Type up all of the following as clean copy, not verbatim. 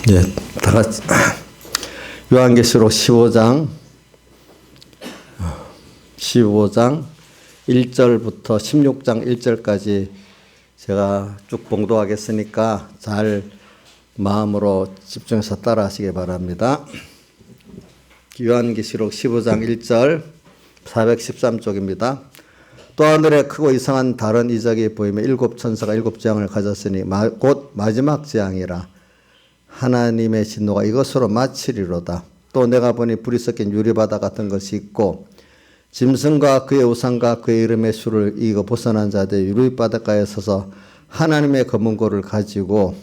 네, 다 같이 요한계시록 15장 1절부터 16장 1절까지 제가 쭉 봉독하겠으니까 잘 마음으로 집중해서 따라 하시기 바랍니다. 요한계시록 15장 1절 413쪽입니다. 또 하늘에 크고 이상한 다른 이적이 보이며 일곱 천사가 일곱 재앙을 가졌으니 곧 마지막 재앙이라. 하나님의 진노가 이것으로 마치리로다. 또 내가 보니 불이 섞인 유리바다 같은 것이 있고 짐승과 그의 우상과 그의 이름의 수를 이기고 벗어난 자들이 유리바닷가에 서서 하나님의 검은고를 가지고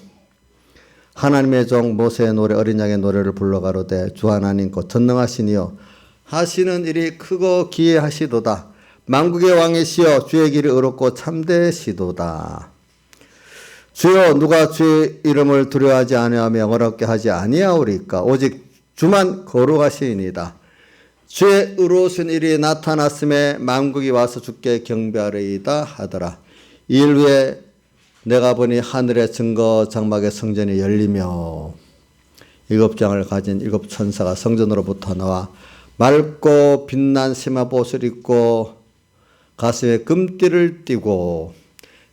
하나님의 종 모세의 노래 어린 양의 노래를 불러 가로되 주 하나님 곧 전능하시니요 하시는 일이 크고 기이하시도다. 만국의 왕이시여 주의 길이 의롭고 참되시도다. 주여 누가 주의 이름을 두려워하지 아니하며 어렵게 하지 아니하오리까. 오직 주만 거룩하시이니이다. 주의 의로우신 일이 나타났음에 만국이 와서 주께 경배하리이다 하더라. 이 일 후에 내가 보니 하늘의 증거 장막의 성전이 열리며 일곱 장을 가진 일곱 천사가 성전으로부터 나와 맑고 빛난 심화봇을 입고 가슴에 금띠를 띠고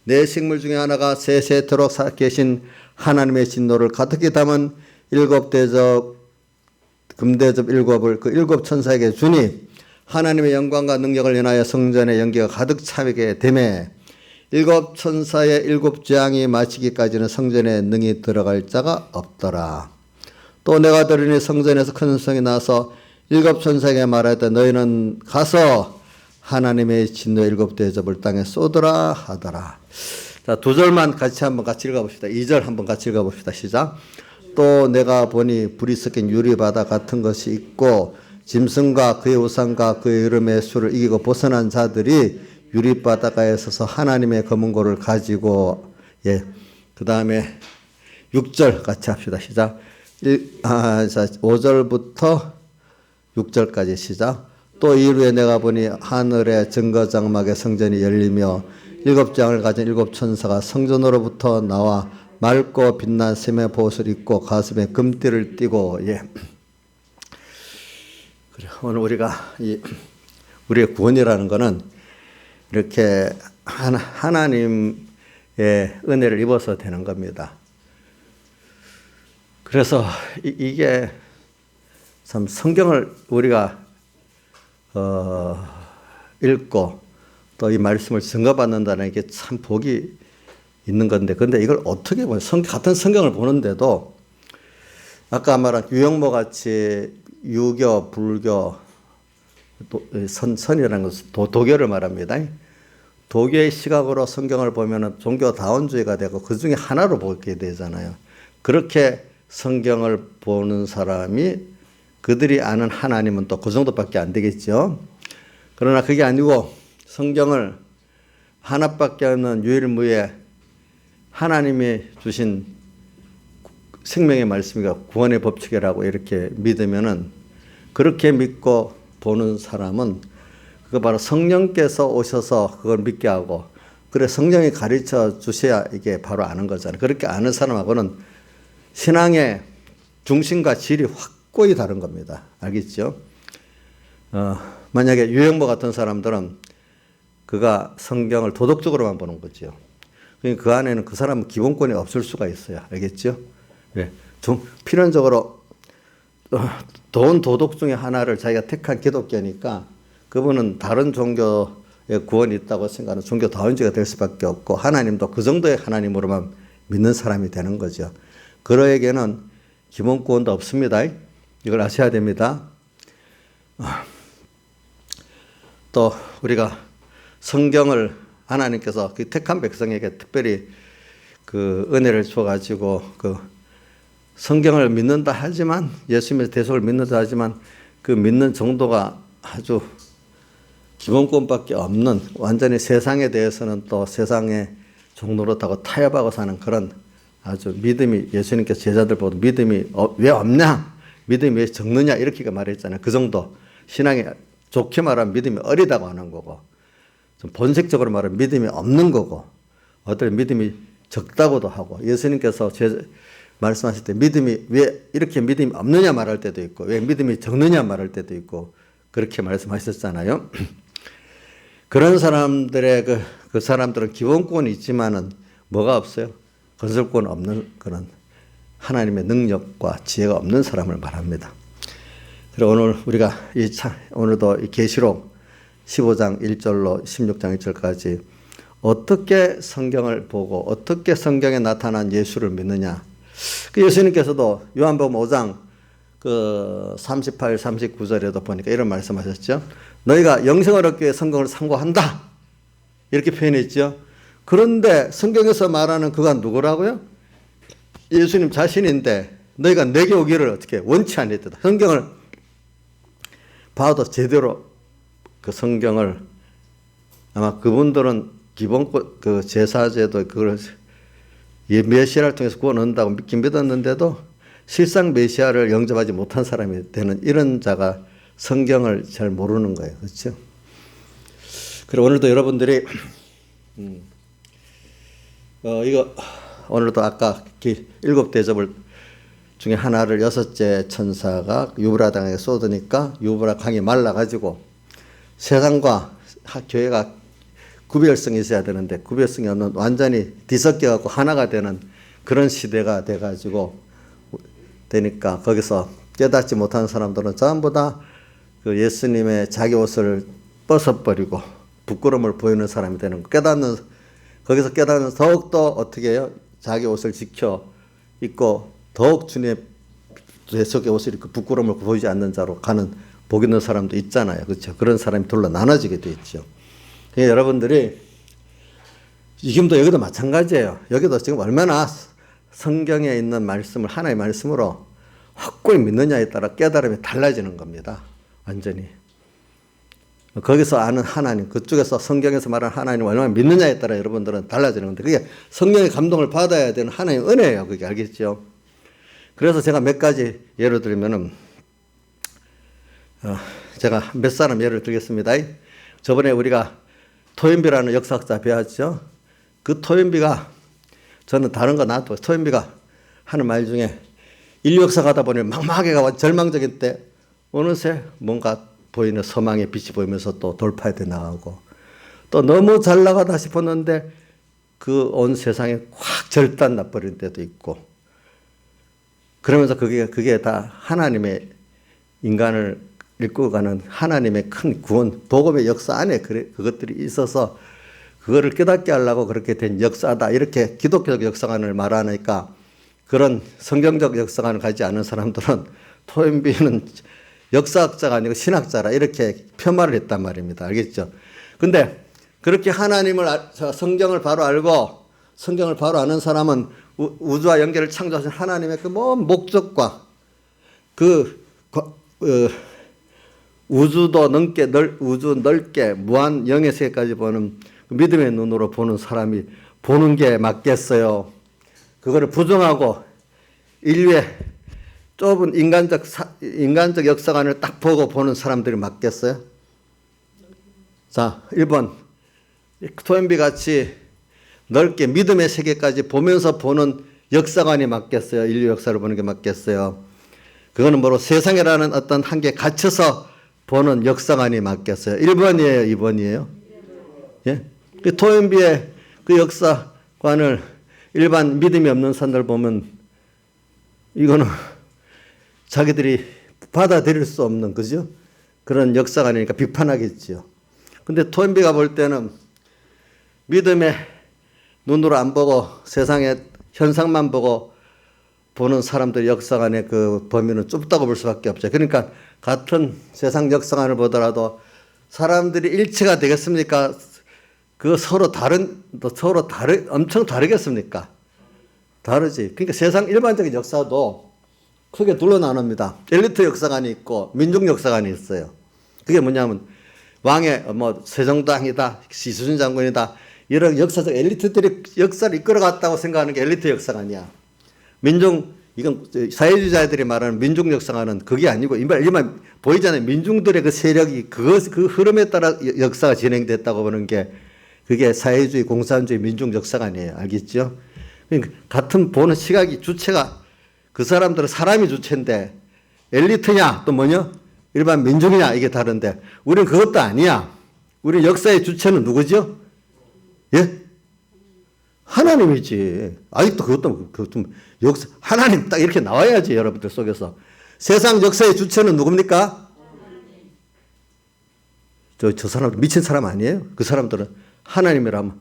내 식물 중에 하나가 세세토록 계신 하나님의 진노를 가득히 담은 일곱 대접 금대접 일곱을 그 일곱 천사에게 주니 하나님의 영광과 능력을 인하여 성전의 연기가 가득 차게 되매 일곱 천사의 일곱 재앙이 마치기까지는 성전에 능히 들어갈 자가 없더라. 또 내가 들으니 성전에서 큰 성이 나서 일곱 천사에게 말하였다. 너희는 가서 하나님의 진노 일곱 대접을 땅에 쏟으라 하더라. 자, 두 절만 같이 읽어봅시다. 2절 한번 같이 읽어봅시다. 시작. 또 내가 보니 불이 섞인 유리바다 같은 것이 있고 짐승과 그의 우상과 그의 이름의 수를 이기고 벗어난 자들이 유리바다가에 서서 하나님의 검은고를 가지고 그 다음에 6절 같이 합시다. 시작. 5절부터 6절까지 시작. 또 이후에 내가 보니 하늘의 증거장막의 성전이 열리며 일곱 장을 가진 일곱 천사가 성전으로부터 나와 맑고 빛난 샘의 보옷을 입고 가슴에 금띠를 띠고 그래 오늘 우리가 우리의 구원이라는 것은 이렇게 하나님의 은혜를 입어서 되는 겁니다. 그래서 이게 참 성경을 우리가 읽고 또 이 말씀을 증거받는다는 게 참 복이 있는 건데, 근데 이걸 어떻게 보면 같은 성경을 보는데도 아까 말한 유영모 같이 유교, 불교, 선이라는 것은 도교를 말합니다. 도교의 시각으로 성경을 보면은 종교다원주의가 되고 그 중에 하나로 보게 되잖아요. 그렇게 성경을 보는 사람이 그들이 아는 하나님은 또 그 정도밖에 안 되겠죠. 그러나 그게 아니고 성경을 하나밖에 없는 유일무이의 하나님이 주신 생명의 말씀이가 구원의 법칙이라고 이렇게 믿으면은 그렇게 믿고 보는 사람은 그거 바로 성령께서 오셔서 그걸 믿게 하고 그래 성령이 가르쳐 주셔야 이게 바로 아는 거잖아요. 그렇게 아는 사람하고는 신앙의 중심과 질이 확고히 다른 겁니다. 알겠죠? 만약에 유영모 같은 사람들은 그가 성경을 도덕적으로만 보는 거죠. 그러니까 그 안에는 그 사람은 기본권이 없을 수가 있어요. 알겠죠? 네. 좀 필연적으로 좋은 도덕 중에 하나를 자기가 택한 기독교니까 그분은 다른 종교에 구원이 있다고 생각하는 종교다원주의가 될 수밖에 없고 하나님도 그 정도의 하나님으로만 믿는 사람이 되는 거죠. 그러에게는 기본 구원도 없습니다. 이걸 아셔야 됩니다. 또 우리가 성경을 하나님께서 그 택한 백성에게 특별히 그 은혜를 줘가지고 그 성경을 믿는다 하지만 예수님의 대속을 믿는다 하지만 그 믿는 정도가 아주 기본권밖에 없는 완전히 세상에 대해서는 또 세상의 종노릇하고 타협하고 사는 그런 아주 믿음이 예수님께서 제자들 보고 믿음이 왜 없냐? 믿음이 왜 적느냐? 이렇게 말했잖아요. 그 정도 신앙이 좋게 말하면 믿음이 어리다고 하는 거고 좀 본색적으로 말하면 믿음이 없는 거고 어떤 믿음이 적다고도 하고 예수님께서 말씀하실 때 믿음이 왜 이렇게 믿음이 없느냐 말할 때도 있고 왜 믿음이 적느냐 말할 때도 있고 그렇게 말씀하셨잖아요. 그런 사람들의 그 사람들은 기본권이 있지만은 뭐가 없어요? 건설권 없는 그런 하나님의 능력과 지혜가 없는 사람을 말합니다. 그리고 오늘 우리가 오늘도 이 계시록 15장 1절로 16장 1절까지 어떻게 성경을 보고 어떻게 성경에 나타난 예수를 믿느냐. 그 예수님께서도 요한복음 5장 38, 39절에도 보니까 이런 말씀하셨죠. 너희가 영생을 얻기 위해 성경을 상고한다. 이렇게 표현했죠. 그런데 성경에서 말하는 그가 누구라고요? 예수님 자신인데 너희가 내게 오기를 어떻게 원치 아니했다. 성경을 봐도 제대로 그 성경을 아마 그분들은 기본 그 제사제도 그걸 메시아를 통해서 구원 얻는다고 믿긴 믿었는데도 실상 메시아를 영접하지 못한 사람이 되는 이런 자가 성경을 잘 모르는 거예요. 그렇죠? 그리고 오늘도 여러분들이 이거 오늘도 아까 일곱 대접을 중에 하나를 여섯째 천사가 유브라 강에 쏟으니까 유브라 강이 말라가지고 세상과 교회가 구별성이 있어야 되는데 구별성이 없는 완전히 뒤섞여갖고 하나가 되는 그런 시대가 돼가지고 되니까 거기서 깨닫지 못하는 사람들은 전부 다 그 예수님의 자기 옷을 벗어버리고 부끄러움을 보이는 사람이 되는 거. 거기서 깨닫는 더욱더 어떻게 해요? 자기 옷을 지켜 입고 더욱 주님의 속의 옷을 입고 부끄러움을 보이지 않는 자로 가는 복 있는 사람도 있잖아요. 그렇죠? 그런 사람이 둘러 나눠지게 돼 있죠. 그러니까 여러분들이 지금도 여기도 마찬가지예요. 여기도 지금 얼마나 성경에 있는 말씀을 하나의 말씀으로 확고히 믿느냐에 따라 깨달음이 달라지는 겁니다. 완전히. 거기서 아는 하나님, 그쪽에서 성경에서 말하는 하나님을 얼마나 믿느냐에 따라 여러분들은 달라지는 건데 그게 성령의 감동을 받아야 되는 하나님의 은혜예요. 그게 알겠죠? 그래서 제가 몇 가지 예를 들면은 제가 몇 사람 예를 들겠습니다. 저번에 우리가 토연비라는 역사학자 배웠죠. 그 토연비가 저는 다른 거 놔도 토연비가 하는 말 중에 인류 역사 가다 보니 막막하게 가고 절망적인 때 어느새 뭔가 보이는 소망의 빛이 보이면서 또 돌파해 나가고 또 너무 잘 나가다 싶었는데 그 온 세상에 확 절단 나버린 때도 있고 그러면서 그게 다 하나님의 인간을 이끌어가는 하나님의 큰 구원 복음의 역사 안에 그것들이 있어서 그거를 깨닫게 하려고 그렇게 된 역사다 이렇게 기독교적 역사관을 말하니까 그런 성경적 역사관을 가지 않은 사람들은 토연비는 역사학자가 아니고 신학자라 이렇게 폄하를 했단 말입니다. 알겠죠? 근데 그렇게 하나님을 성경을 바로 알고 성경을 바로 아는 사람은 우주와 연계를 창조하신 하나님의 그 먼 목적과 우주도 우주 넓게 무한 영의 세계까지 보는 믿음의 눈으로 보는 사람이 보는 게 맞겠어요. 그거를 부정하고 인류의 좁은 인간적 역사관을 딱 보고 보는 사람들이 맞겠어요? 자, 1번. 토연비 같이 넓게 믿음의 세계까지 보면서 보는 역사관이 맞겠어요? 인류 역사를 보는 게 맞겠어요? 그거는 뭐로 세상이라는 어떤 한계에 갇혀서 보는 역사관이 맞겠어요? 1번이에요? 2번이에요? 예? 그 토연비의 그 역사관을 일반 믿음이 없는 사람들 보면 이거는 자기들이 받아들일 수 없는 그죠? 그런 역사관이니까 비판하겠지요. 근데 토연비가 볼 때는 믿음의 눈으로 안 보고 세상의 현상만 보고 보는 사람들 역사관의 그 범위는 좁다고 볼 수밖에 없죠. 그러니까 같은 세상 역사관을 보더라도 사람들이 일치가 되겠습니까? 그 서로 엄청 다르겠습니까? 다르지. 그러니까 세상 일반적인 역사도 크게 둘로 나눕니다. 엘리트 역사관이 있고 민중 역사관이 있어요. 그게 뭐냐면 왕의 세종당이다, 시순 장군이다 이런 역사적 엘리트들이 역사를 이끌어갔다고 생각하는 게 엘리트 역사관이야. 이건 사회주의자들이 말하는 민중 역사관은 그게 아니고 일반 보이잖아요. 민중들의 그 세력이 그 흐름에 따라 역사가 진행됐다고 보는 게 그게 사회주의, 공산주의, 민중 역사관이에요. 알겠죠? 그러니까 같은 보는 시각이 주체가 그 사람들은 사람이 주체인데 엘리트냐 또 뭐냐 일반 민중이냐 이게 다른데 우리는 그것도 아니야. 우리 역사의 주체는 누구죠? 예? 하나님이지. 아직도 그것도 역사 하나님 딱 이렇게 나와야지 여러분들 속에서. 세상 역사의 주체는 누굽니까? 저 사람들 미친 사람 아니에요? 그 사람들은 하나님이라면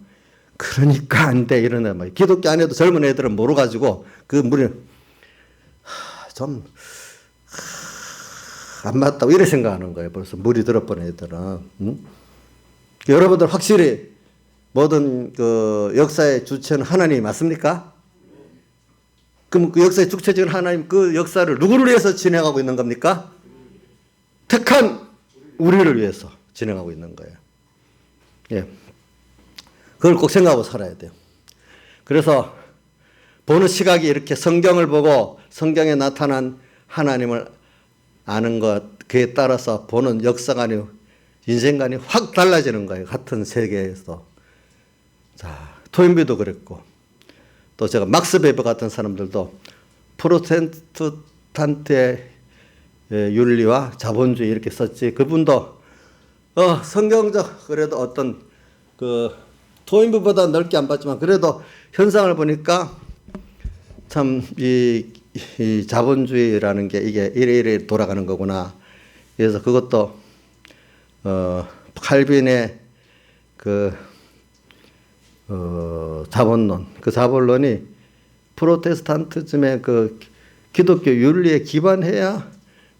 그러니까 안 돼 이러네. 막 기독교 안에도 젊은 애들은 모르가지고 그 무리 좀 안 맞다고 이렇게 생각하는 거예요. 벌써 물이 들어버린 애들은. 응? 여러분들 확실히 모든 그 역사의 주체는 하나님이 맞습니까? 그럼 그 역사의 주체적인 하나님 그 역사를 누구를 위해서 진행하고 있는 겁니까? 택한 우리를 위해서 진행하고 있는 거예요. 예. 그걸 꼭 생각하고 살아야 돼요. 그래서 보는 시각이 이렇게 성경을 보고 성경에 나타난 하나님을 아는 것, 그에 따라서 보는 역사관이, 인생관이 확 달라지는 거예요. 같은 세계에서. 자, 토인비도 그랬고, 또 제가 막스 베버 같은 사람들도 프로테스탄트의 윤리와 자본주의 이렇게 썼지. 그분도 성경적 그래도 어떤 그 토인비보다 넓게 안 봤지만 그래도 현상을 보니까 참 이 자본주의라는 게 이게 이래 돌아가는 거구나. 그래서 그것도 칼빈의 그 자본론, 그 자본론이 프로테스탄트즘의 그 기독교 윤리에 기반해야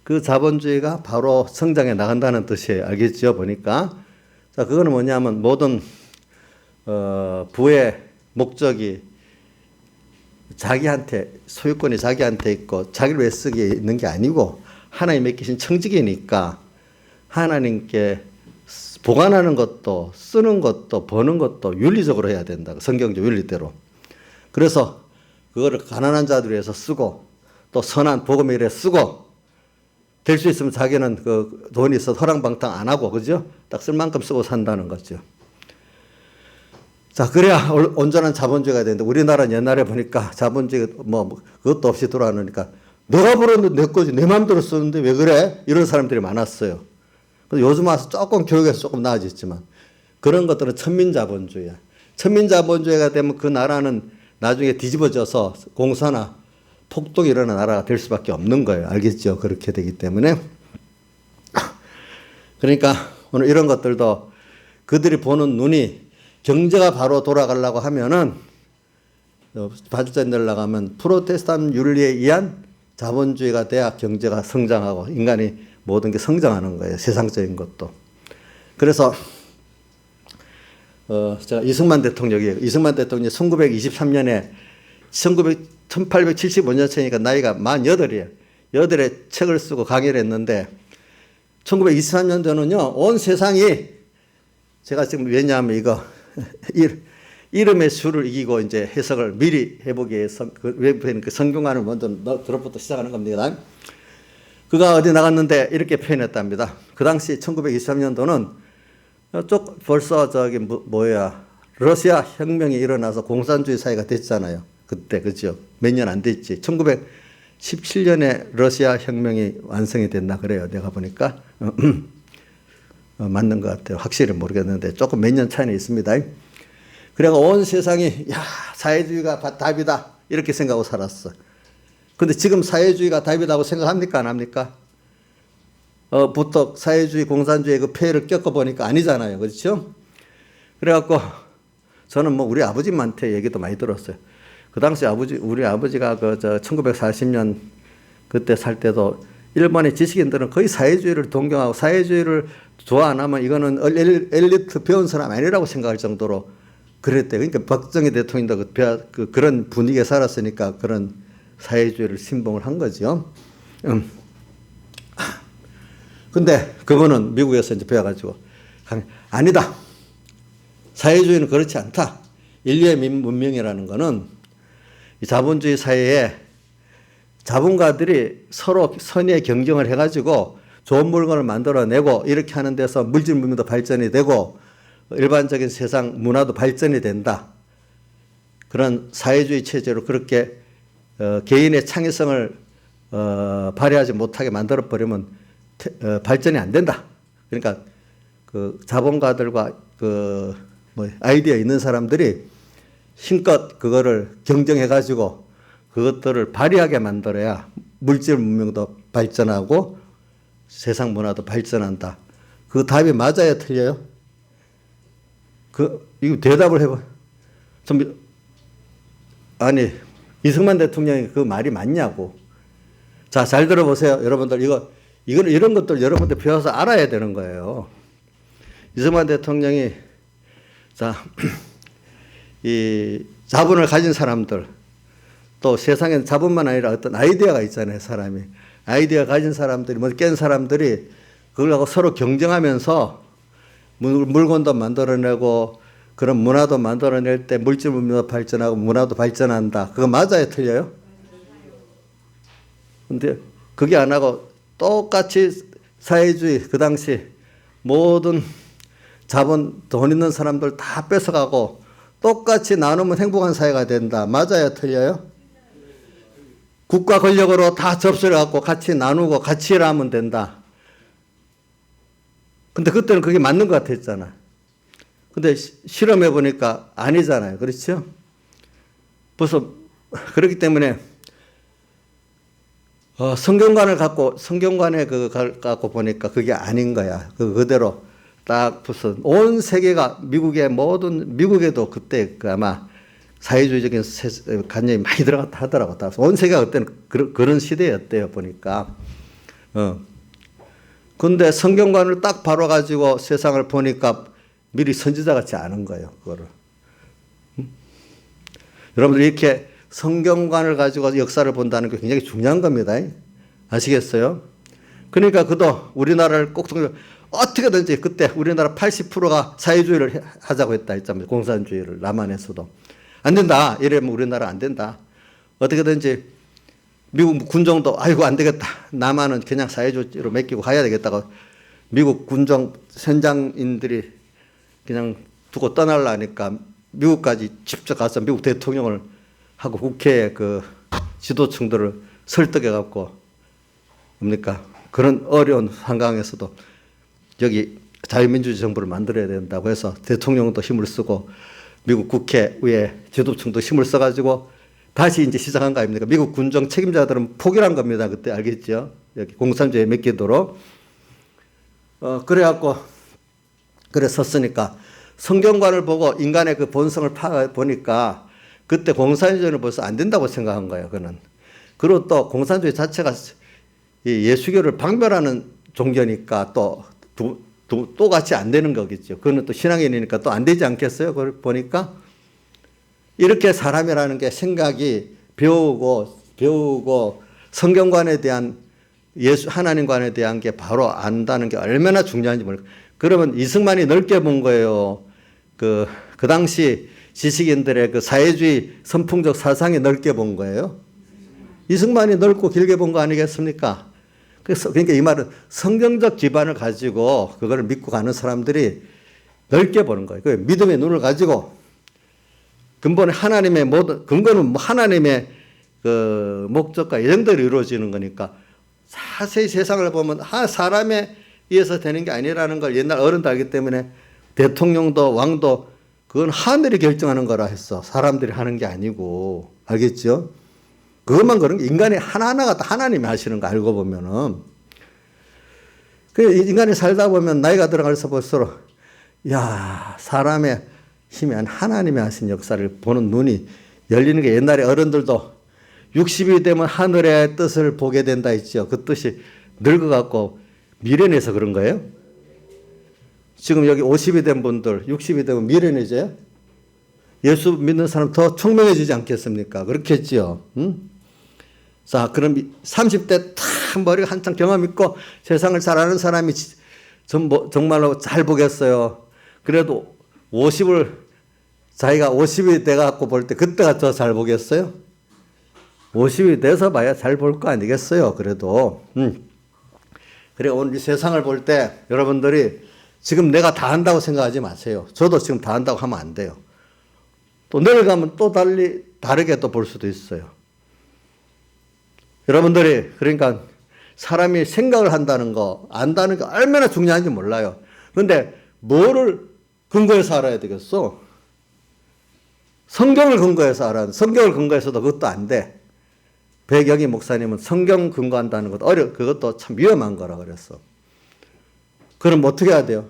그 자본주의가 바로 성장해 나간다는 뜻이에요. 알겠죠? 보니까. 자, 그거는 뭐냐면 모든 부의 목적이 자기한테, 소유권이 자기한테 있고 자기를 위해 쓰기에 있는 게 아니고 하나님 맡기신 청직이니까 하나님께 보관하는 것도 쓰는 것도 버는 것도 윤리적으로 해야 된다. 성경적 윤리대로. 그래서 그거를 가난한 자들 위해서 쓰고 또 선한 복음 일에 쓰고 될 수 있으면 자기는 그 돈이 있어서 허랑방탕 안 하고 그죠? 딱 쓸 만큼 쓰고 산다는 거죠. 자, 그래야 온전한 자본주의가 되는데 우리나라는 옛날에 보니까 자본주의 뭐 그것도 없이 돌아가니까 내가 벌었는데 내 거지 내 마음대로 쓰는데 왜 그래? 이런 사람들이 많았어요. 요즘 와서 조금 교육에서 조금 나아졌지만 그런 것들은 천민자본주의야. 천민자본주의가 되면 그 나라는 나중에 뒤집어져서 공사나 폭동이 일어나는 나라가 될 수밖에 없는 거예요. 알겠죠? 그렇게 되기 때문에. 그러니까 오늘 이런 것들도 그들이 보는 눈이 경제가 바로 돌아가려고 하면은 발전되려고 하면 프로테스탄 윤리에 의한 자본주의가 돼야 경제가 성장하고 인간이 모든 게 성장하는 거예요. 세상적인 것도. 그래서 제가 이승만 대통령이 1923년에 1875년생이니까 나이가 48이에요. 8에 책을 쓰고 강의를 했는데 1923년도는요. 온 세상이 제가 지금 왜냐하면 이거 이름의 수를 이기고 이제 해석을 미리 해보기 위해서 그 성경안을 먼저 들어부터 시작하는 겁니다. 그가 어디 나갔는데 이렇게 표현했답니다. 그 당시 1923년도는 벌써 러시아 혁명이 일어나서 공산주의 사회가 됐잖아요. 그때 그죠? 몇 년 안 됐지. 1917년에 러시아 혁명이 완성이 됐나 그래요. 내가 보니까 맞는 것 같아요. 확실히 모르겠는데 조금 몇 년 차이는 있습니다. 그래가 온 세상이 야 사회주의가 답이다 이렇게 생각하고 살았어. 근데 지금 사회주의가 답이라고 생각합니까 안 합니까? 부터 사회주의 공산주의 그 폐해를 겪어보니까 아니잖아요. 그렇죠? 그래갖고 저는 뭐 우리 아버지한테 얘기도 많이 들었어요. 그 당시 우리 아버지가 1940년 그때 살 때도 일본의 지식인들은 거의 사회주의를 동경하고 사회주의를 좋아 안 하면 이거는 엘리트 배운 사람 아니라고 생각할 정도로 그랬대요. 그러니까 박정희 대통령도 그런 분위기에 살았으니까 그런 사회주의를 신봉을 한 거죠. 근데 그거는 미국에서 이제 배워가지고 아니다. 사회주의는 그렇지 않다. 인류의 문명이라는 거는 이 자본주의 사회에 자본가들이 서로 선의의 경쟁을 해가지고 좋은 물건을 만들어내고 이렇게 하는 데서 물질 문명도 발전이 되고 일반적인 세상 문화도 발전이 된다. 그런 사회주의 체제로 그렇게 개인의 창의성을 발휘하지 못하게 만들어 버리면 발전이 안 된다. 그러니까 그 자본가들과 그 뭐 아이디어 있는 사람들이 힘껏 그거를 경쟁해 가지고 그것들을 발휘하게 만들어야 물질 문명도 발전하고 세상 문화도 발전한다. 그 답이 맞아요, 틀려요? 이거 대답을 해봐. 아니, 이승만 대통령이 그 말이 맞냐고. 자, 잘 들어보세요. 여러분들, 이런 것들 여러분들 배워서 알아야 되는 거예요. 이승만 대통령이, 자, 이 자본을 가진 사람들, 또 세상엔 자본만 아니라 어떤 아이디어가 있잖아요, 사람이. 아이디어 가진 사람들이, 뭐 깬 사람들이 그걸하고 서로 경쟁하면서 물건도 만들어내고 그런 문화도 만들어낼 때 물질 문명도 발전하고 문화도 발전한다. 그거 맞아요, 틀려요? 근데 그게 안 하고 똑같이 사회주의 그 당시 모든 자본 돈 있는 사람들 다 뺏어가고 똑같이 나누면 행복한 사회가 된다. 맞아요, 틀려요? 국가 권력으로 다 접수를 갖고 같이 나누고 같이 일하면 된다. 근데 그때는 그게 맞는 것 같았잖아. 근데 실험해 보니까 아니잖아요. 그렇죠? 벌써 그렇기 때문에 성경관을 갖고 성경관에 갖고 보니까 그게 아닌 거야. 그대로 딱 벌써 온 세계가 미국에도 그때 아마 사회주의적인 관념이 많이 들어갔다 하더라고. 온 세계가 그때는 그런 시대였대요, 보니까. 근데 성경관을 딱 바로 가지고 세상을 보니까 미리 선지자 같지 않은 거예요, 그거를. 여러분들 이렇게 성경관을 가지고 역사를 본다는 게 굉장히 중요한 겁니다. 아시겠어요? 그러니까 그도 우리나라를 꼭 어떻게든지 그때 우리나라 80%가 사회주의를 하자고 했잖아요. 공산주의를 남한에서도. 안 된다. 이러면 우리나라 안 된다. 어떻게든지 미국 군정도 아이고 안 되겠다. 남한은 그냥 사회주의로 맡기고 가야 되겠다고 미국 군정 현장인들이 그냥 두고 떠나려니까 미국까지 직접 가서 미국 대통령을 하고 국회 그 지도층들을 설득해 갖고 뭡니까 그런 어려운 상황에서도 여기 자유민주주의 정부를 만들어야 된다고 해서 대통령도 힘을 쓰고 미국 국회 위에 지도층도 힘을 써가지고 다시 이제 시작한 거 아닙니까? 미국 군정 책임자들은 포기한 겁니다. 그때 알겠죠? 여기 공산주의에 맡기도록. 그래갖고, 그래 섰으니까 성경관을 보고 인간의 그 본성을 보니까 그때 공산주의는 벌써 안 된다고 생각한 거예요. 그는. 그리고 또 공산주의 자체가 예수교를 박멸하는 종교니까 또 같이 안 되는 거겠죠. 그거는 또 신앙인이니까 또 안 되지 않겠어요? 그걸 보니까. 이렇게 사람이라는 게 생각이 배우고 성경관에 대한 하나님관에 대한 게 바로 안다는 게 얼마나 중요한지 모르겠어요. 그러면 이승만이 넓게 본 거예요. 그 당시 지식인들의 그 사회주의 선풍적 사상이 넓게 본 거예요. 이승만이 넓고 길게 본 거 아니겠습니까? 그러니까 이 말은 성경적 기반을 가지고 그걸 믿고 가는 사람들이 넓게 보는 거예요. 그 믿음의 눈을 가지고 근거는 하나님의 그 목적과 예정대로 이루어지는 거니까 자세히 세상을 보면 사람에 의해서 되는 게 아니라는 걸 옛날 어른도 알기 때문에 대통령도 왕도 그건 하늘이 결정하는 거라 했어. 사람들이 하는 게 아니고. 알겠죠? 그것만 그런 게 인간이 하나하나가 다 하나님이 하시는 거 알고 보면은. 그 인간이 살다 보면 나이가 들어갈수록 볼수록 야, 사람의 힘이 아닌 하나님이 하신 역사를 보는 눈이 열리는 게 옛날에 어른들도 60이 되면 하늘의 뜻을 보게 된다 했죠. 그 뜻이 늙어갖고 미련해서 그런 거예요. 지금 여기 50이 된 분들 60이 되면 미련해져요? 예수 믿는 사람 더 총명해지지 않겠습니까? 그렇겠죠. 응? 자, 그럼 30대 탁 머리가 한창 경험 있고 세상을 잘 아는 사람이 정말로 잘 보겠어요. 그래도 자기가 50이 돼갖고 볼 때 그때가 더 잘 보겠어요? 50이 돼서 봐야 잘 볼 거 아니겠어요? 그래도. 그래, 오늘 이 세상을 볼 때 여러분들이 지금 내가 다 한다고 생각하지 마세요. 저도 지금 다 한다고 하면 안 돼요. 또 내일 가면 또 다르게 또 볼 수도 있어요. 여러분들이 그러니까 사람이 생각을 한다는 거, 안다는 게 얼마나 중요한지 몰라요. 그런데 뭐를 근거해서 알아야 되겠어? 성경을 근거해서 알아. 성경을 근거해서도 그것도 안 돼. 백영희 목사님은 성경 근거한다는 것도 그것도 참 위험한 거라 그랬어. 그럼 어떻게 해야 돼요?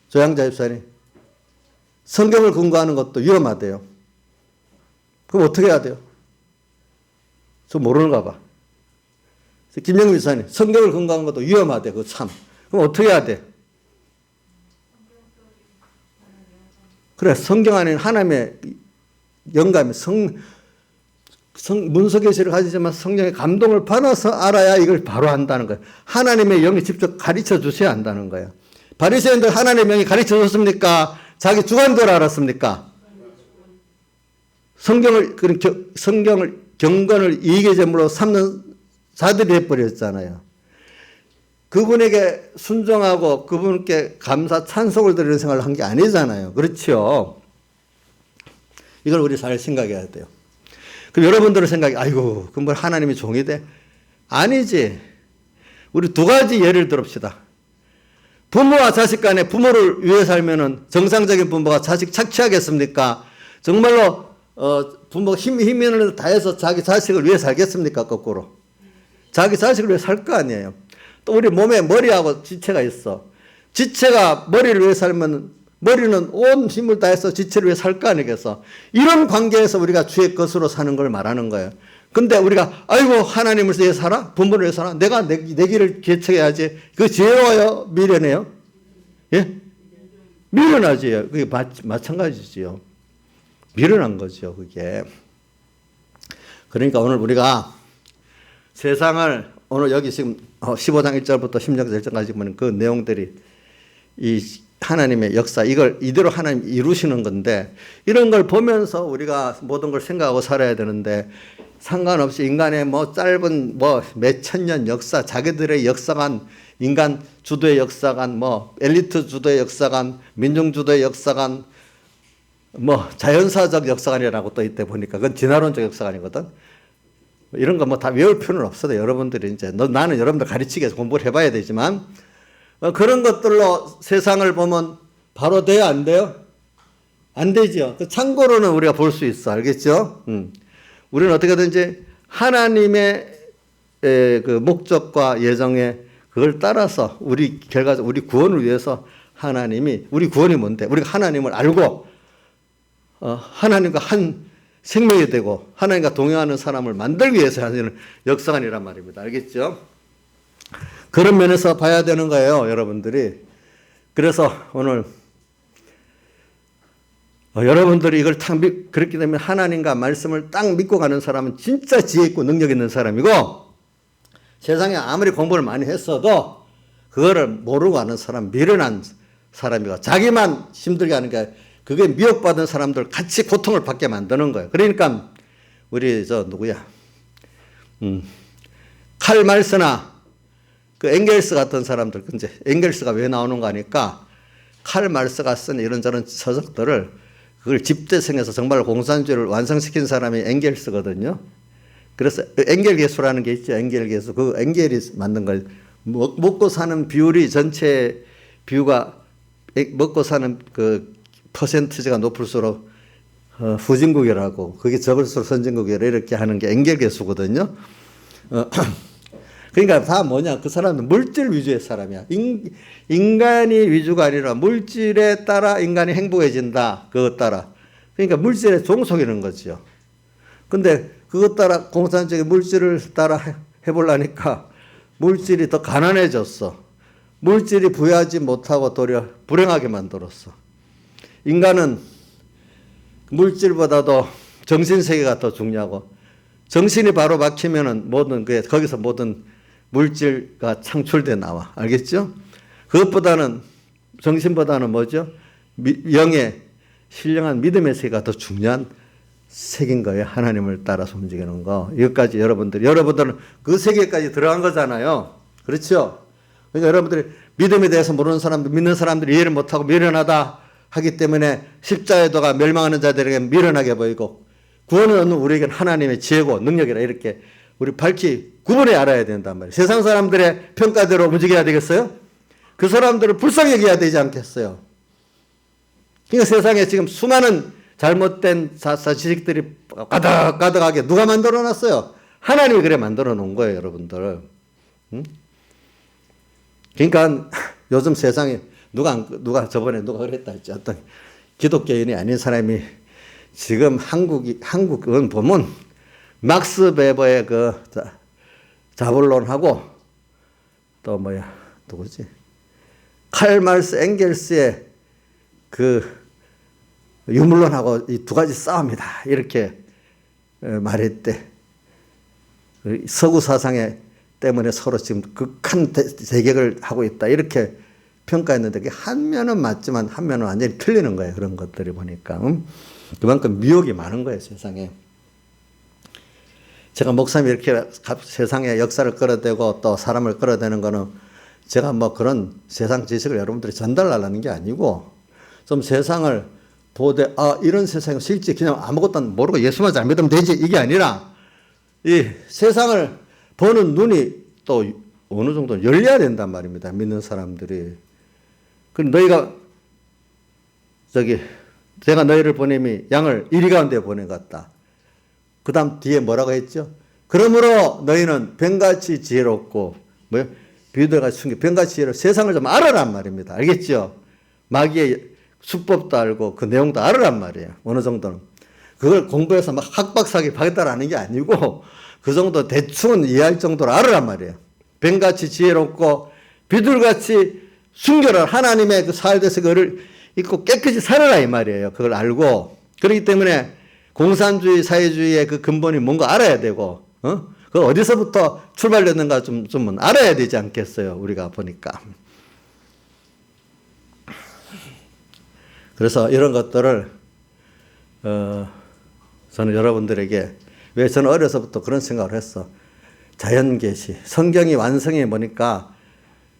조양자 집사님. 성경을 근거하는 것도 위험하대요. 그럼 어떻게 해야 돼요? 저 모르는가 봐. 김영민 집사님. 성경을 근거하는 것도 위험하대. 그거 참. 그럼 어떻게 해야 돼? 그래, 성경 안에 하나님의 영감이 문서계시를 가지지만 성령의 감동을 받아서 알아야 이걸 바로 한다는 거예요. 하나님의 영이 직접 가르쳐 주셔야 한다는 거예요. 바리새인들 하나님의 영이 가르쳐 줬습니까? 자기 주관대로 알았습니까? 성경을 경건을 이익의 제물로 삼는 자들이 해버렸잖아요. 그분에게 순종하고 그분께 감사 찬송을 드리는 생활을 한 게 아니잖아요. 그렇죠? 이걸 우리 잘 생각해야 돼요. 그럼 여러분들은 생각이, 아이고, 그럼 뭐 하나님이 종이 돼? 아니지. 우리 두 가지 예를 들읍시다. 부모와 자식 간에 부모를 위해 살면은 정상적인 부모가 자식 착취하겠습니까? 정말로 부모가 힘을 다해서 자기 자식을 위해 살겠습니까? 거꾸로. 자기 자식을 위해 살 거 아니에요. 또 우리 몸에 머리하고 지체가 있어. 지체가 머리를 위해 살면 머리는 온 힘을 다해서 지체를 위해 살 거 아니겠어. 이런 관계에서 우리가 주의 것으로 사는 걸 말하는 거예요. 근데 우리가 아이고 하나님을 위해 살아? 부모를 위해 살아? 내가 내 길을 개척해야지. 그거 지혜로워요? 미련해요? 예? 미련하지요. 그게 마찬가지지요. 미련한 거죠. 그게. 그러니까 오늘 우리가 세상을 오늘 여기 지금 15장 1절부터 16장 1절까지 보면 그 내용들이 이 하나님의 역사 이걸 이대로 하나님 이루시는 건데 이런 걸 보면서 우리가 모든 걸 생각하고 살아야 되는데 상관없이 인간의 뭐 짧은 뭐 몇천 년 역사 자기들의 역사관 인간 주도의 역사관 뭐 엘리트 주도의 역사관 민중 주도의 역사관 뭐 자연사적 역사관이라고 또 이때 보니까 그건 진화론적 역사관이거든. 이런 거 뭐 다 외울 필요는 없어도 여러분들이 이제 나는 여러분들 가르치기 위해서 공부를 해봐야 되지만 그런 것들로 세상을 보면 바로 돼요? 안 돼요? 안 되죠. 참고로는 우리가 볼 수 있어. 알겠죠? 우리는 어떻게든지 하나님의 그 목적과 예정에 그걸 따라서 우리 결과적으로 우리 구원을 위해서 하나님이 우리 구원이 뭔데? 우리가 하나님을 알고 하나님과 한 생명이 되고 하나님과 동행하는 사람을 만들기 위해서 하는 역사관이란 말입니다. 알겠죠? 그런 면에서 봐야 되는 거예요, 여러분들이. 그래서 오늘 여러분들이 이걸 딱 그렇게 되면 하나님과 말씀을 딱 믿고 가는 사람은 진짜 지혜 있고 능력 있는 사람이고 세상에 아무리 공부를 많이 했어도 그거를 모르고 가는 사람 미련한 사람이고 자기만 힘들게 하는 게 그게 미혹받은 사람들 같이 고통을 받게 만드는 거예요. 그러니까 우리 누구야 칼 말스나 그 엥겔스 같은 사람들 이제 엥겔스가 왜 나오는가 하니까 칼 말스가 쓴 이런저런 서적들을 그걸 집대성해서 정말 공산주의를 완성시킨 사람이 엥겔스거든요. 그래서 엥겔 계수라는 게 있죠. 엥겔 계수. 그 엥겔이 만든 걸 먹고 사는 비율이 전체 비율가 먹고 사는 그 퍼센트지가 높을수록 후진국이라고 그게 적을수록 선진국이라 이렇게 하는 게 엥겔 계수거든요. 그러니까 다 뭐냐 그 사람은 물질 위주의 사람이야. 인간이 위주가 아니라 물질에 따라 인간이 행복해진다. 그것 따라. 그러니까 물질에 종속이는 거죠. 근데 그것 따라 공산적인 물질을 따라 해보려니까 물질이 더 가난해졌어. 물질이 부여하지 못하고 도리어 불행하게 만들었어. 인간은 물질보다도 정신세계가 더 중요하고 정신이 바로 막히면은 모든 거기서 모든 물질과 창출돼 나와. 알겠죠? 그것보다는 정신보다는 뭐죠? 영의 신령한 믿음의 세계가 더 중요한 세계인 거예요. 하나님을 따라서 움직이는 거. 여기까지 여러분들은 그 세계까지 들어간 거잖아요. 그렇죠? 그러니까 여러분들이 믿음에 대해서 모르는 사람들, 믿는 사람들이 이해를 못하고 미련하다 하기 때문에 십자가에다가 멸망하는 자들에게 미련하게 보이고 구원을 얻는 우리에게는 하나님의 지혜고 능력이라 이렇게 우리 밝히 구분해 알아야 된단 말이에요. 세상 사람들의 평가대로 움직여야 되겠어요? 그 사람들을 불쌍히 여겨야 되지 않겠어요? 그러니까 세상에 지금 수많은 잘못된 지식들이 가득가득하게 누가 만들어 놨어요? 하나님이 그래 만들어 놓은 거예요, 여러분들. 응? 그러니까 요즘 세상에 누가 저번에 누가 그랬다 했지. 어떤 기독교인이 아닌 사람이 지금 한국은 보면 막스 베버의 그 자본론하고 또 누구지? 칼 말스 엥겔스의 그 유물론하고 이 두 가지 싸움이다. 이렇게 말했대. 서구 사상에 때문에 서로 지금 극한 대격을 하고 있다. 이렇게 평가했는데 그게 한 면은 맞지만 한 면은 완전히 틀리는 거예요. 그런 것들이 보니까. 그만큼 미혹이 많은 거예요. 세상에. 제가 목사님이 이렇게 세상의 역사를 끌어대고 또 사람을 끌어대는 거는 제가 뭐 그런 세상 지식을 여러분들이 전달하려는 게 아니고 좀 세상을 보되 이런 세상이 실제 그냥 아무것도 모르고 예수만 잘 믿으면 되지 이게 아니라 이 세상을 보는 눈이 또 어느 정도 열려야 된단 말입니다. 믿는 사람들이. 그럼 너희가 제가 너희를 보냄이 양을 이리 가운데 보내갔다. 그 다음 뒤에 뭐라고 했죠? 그러므로 너희는 뱀같이 지혜롭고 비둘기같이 숨겨 뱀같이 지혜로 세상을 좀 알아란 말입니다. 알겠죠? 마귀의 수법도 알고 그 내용도 알아란 말이에요. 어느 정도는. 그걸 공부해서 막 학박사기 받겠다라는 게 아니고 그 정도 대충은 이해할 정도로 알아란 말이에요. 뱀같이 지혜롭고 비둘같이 순결한 하나님의 그 사활에서 그를 입고 깨끗이 살아라 이 말이에요. 그걸 알고. 그렇기 때문에 공산주의 사회주의의 그 근본이 뭔가 알아야 되고 그 어디서부터 출발됐는가 좀 알아야 되지 않겠어요. 우리가 보니까. 그래서 이런 것들을 저는 여러분들에게 왜 저는 어려서부터 그런 생각을 했어. 자연계시, 성경이 완성해 보니까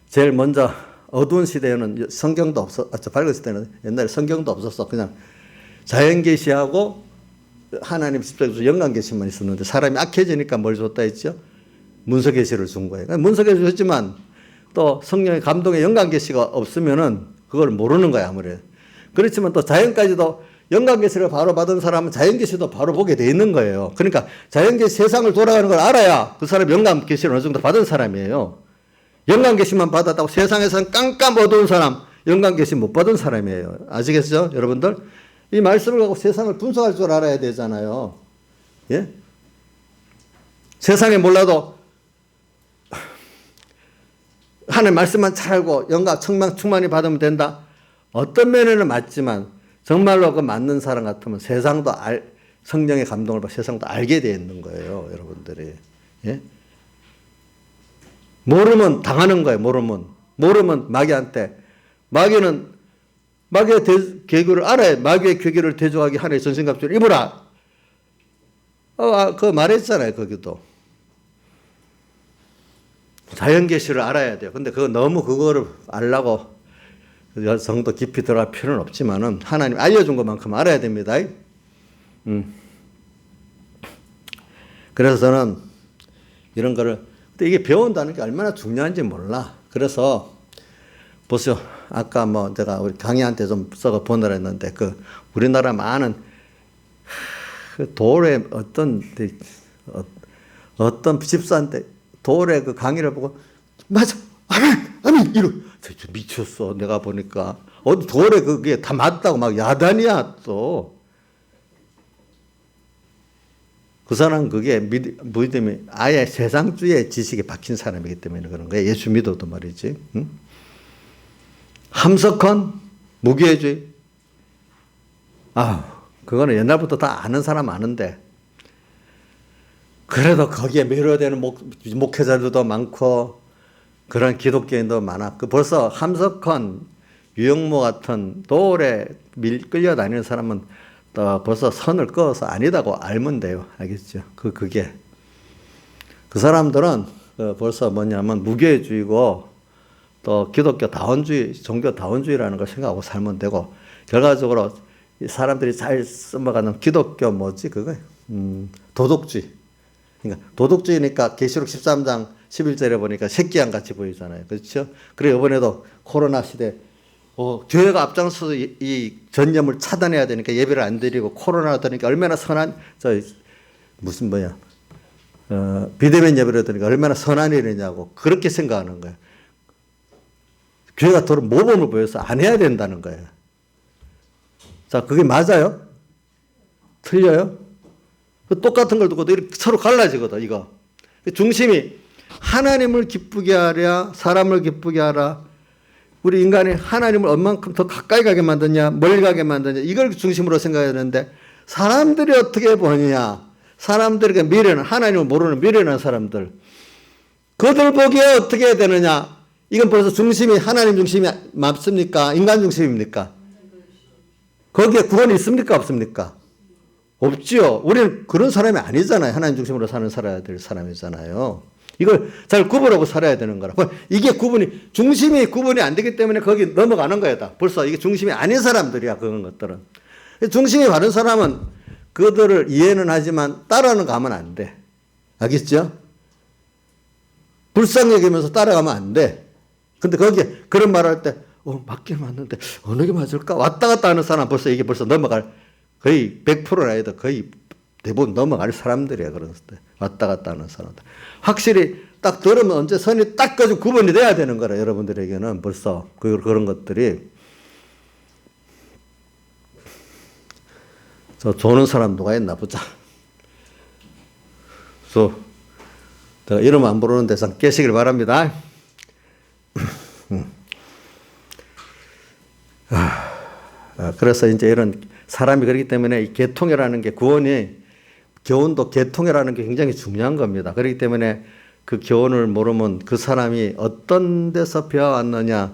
제일 먼저 어두운 시대에는 성경도 밝은 시대는 옛날에 성경도 없었어. 그냥 자연계시하고 하나님 직접 영광계시만 있었는데 사람이 악해지니까 뭘 줬다 했죠? 문서계시를 준 거예요. 문서계시를 줬지만 또 성령의 감동의 영광계시가 없으면은 그걸 모르는 거야 아무래도. 그렇지만 또 자연까지도 영광계시를 바로 받은 사람은 자연계시도 바로 보게 돼 있는 거예요. 그러니까 자연계시 세상을 돌아가는 걸 알아야 그 사람이 영광계시를 어느 정도 받은 사람이에요. 영광계시만 받았다고 세상에서는 깜깜 어두운 사람 영광계시 못 받은 사람이에요. 아시겠죠 여러분들? 이 말씀을 갖고 세상을 분석할 줄 알아야 되잖아요. 예? 세상에 몰라도 하나님 말씀만 잘 알고 영광 충만히 받으면 된다. 어떤 면에는 맞지만 정말로 그 맞는 사람 같으면 세상도 성령의 감동을 받아 세상도 알게 되어 있는 거예요. 여러분들이. 예? 모르면 당하는 거예요. 모르면 마귀한테. 마귀의 계교를 알아야 마귀의 계교를 대적하기 하나의 전신갑주를 입으라. 그거 말했잖아요. 거기도. 자연계시를 알아야 돼요. 근데 너무 그거를 알라고 성도 깊이 들어갈 필요는 없지만은 하나님 알려준 것만큼 알아야 됩니다. 그래서 저는 이런 거를 근데 이게 배운다는 게 얼마나 중요한지 몰라. 그래서 보세요. 아까 제가 우리 강의한테 좀 써가 보내라 했는데 우리나라 많은 그 돌에 어떤 집사한테 돌에 그 강의를 보고 맞아 아멘 이러 미쳤어. 내가 보니까 어디 돌에 그게 다 맞다고 막 야단이야 또. 그 사람은 그게 믿음이 아예 세상주의 지식에 박힌 사람이기 때문에 그런 거예요. 예수 믿어도 말이지. 응? 함석헌 무교회주의. 그거는 옛날부터 다 아는 사람 아는데 그래도 거기에 매료되는 목회자들도 많고 그런 기독교인도 많아. 벌써 함석헌, 유영모 같은 돌에 끌려다니는 사람은 또 벌써 선을 그어서 아니다고 알면 돼요. 알겠죠? 그게. 그 사람들은 벌써 뭐냐면 무교회주의고 또 기독교 다원주의, 종교 다원주의라는 걸 생각하고 살면 되고 결과적으로 사람들이 잘 써먹는 기독교 도덕주의. 그러니까 도덕주의니까 계시록 13장 11절에 보니까 새끼양 같이 보이잖아요. 그렇죠? 그래 이번에도 코로나 시대 교회가 앞장서서 이 전염을 차단해야 되니까 예배를 안 드리고 코로나가 되니까 얼마나 선한 비대면 예배를 드리니까 얼마나 선한 일이냐고 그렇게 생각하는 거예요. 교회가 더러 모범을 보여서 안 해야 된다는 거예요. 자, 그게 맞아요? 틀려요? 똑같은 걸 두고 서로 갈라지거든, 이거. 중심이 하나님을 기쁘게 하랴, 사람을 기쁘게 하라. 우리 인간이 하나님을 얼만큼 더 가까이 가게 만드냐, 멀리 가게 만드냐, 이걸 중심으로 생각해야 되는데, 사람들이 어떻게 보느냐, 사람들에게 미래는, 하나님을 모르는 미래는 사람들, 그들 보기에 어떻게 해야 되느냐, 이건 벌써 중심이 하나님 중심이 맞습니까? 인간 중심입니까? 거기에 구원이 있습니까? 없습니까? 없지요. 우리는 그런 사람이 아니잖아요. 하나님 중심으로 살아야 될 사람이잖아요. 이걸 잘 구분하고 살아야 되는 거라. 이게 중심이 구분이 안 되기 때문에 거기 넘어가는 거야. 다. 벌써 이게 중심이 아닌 사람들이야. 그런 것들은. 중심이 바른 사람은 그들을 이해는 하지만 따라는 가면 안 돼. 알겠죠? 불쌍히 여기면서 따라가면 안 돼. 근데 거기에 그런 말 할 때, 맞긴 맞는데 어느 게 맞을까? 왔다 갔다 하는 사람 이게 벌써 넘어갈 거의 100%는 아니다. 거의 대부분 넘어갈 사람들이야. 그런 때. 왔다 갔다 하는 사람들. 확실히 딱 들으면 언제 선이 딱 가지고 구분이 돼야 되는 거라. 여러분들에게는 벌써 그런 것들이. 조는 사람 누가 있나 보자. 내가 이름 안 부르는 데서 깨시길 바랍니다. 그래서 이제 이런 사람이 그렇기 때문에 이 계통이라는 게 교훈도 계통이라는 게 굉장히 중요한 겁니다. 그렇기 때문에 그 교훈을 모르면 그 사람이 어떤 데서 배워왔느냐,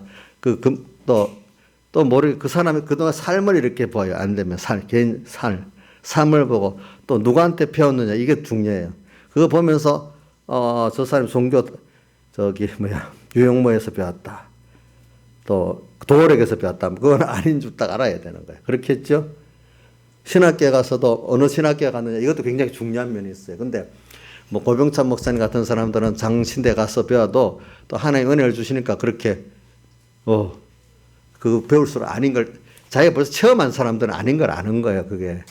또 모르게 그 사람이 그동안 삶을 이렇게 봐요. 안 되면 개인 삶을 보고 또 누구한테 배웠느냐, 이게 중요해요. 그거 보면서, 저 사람이 유영모에서 배웠다. 또 도월에게서 배웠다. 그건 아닌 줄 딱 알아야 되는 거예요. 그렇겠죠? 신학교에 가서도 어느 신학교에 갔느냐, 이것도 굉장히 중요한 면이 있어요. 근데 고병찬 목사님 같은 사람들은 장신대 가서 배워도 또 하나님 은혜를 주시니까 그렇게 그 배울수록 아닌 걸, 자기가 벌써 체험한 사람들은 아닌 걸 아는 거예요. 그게.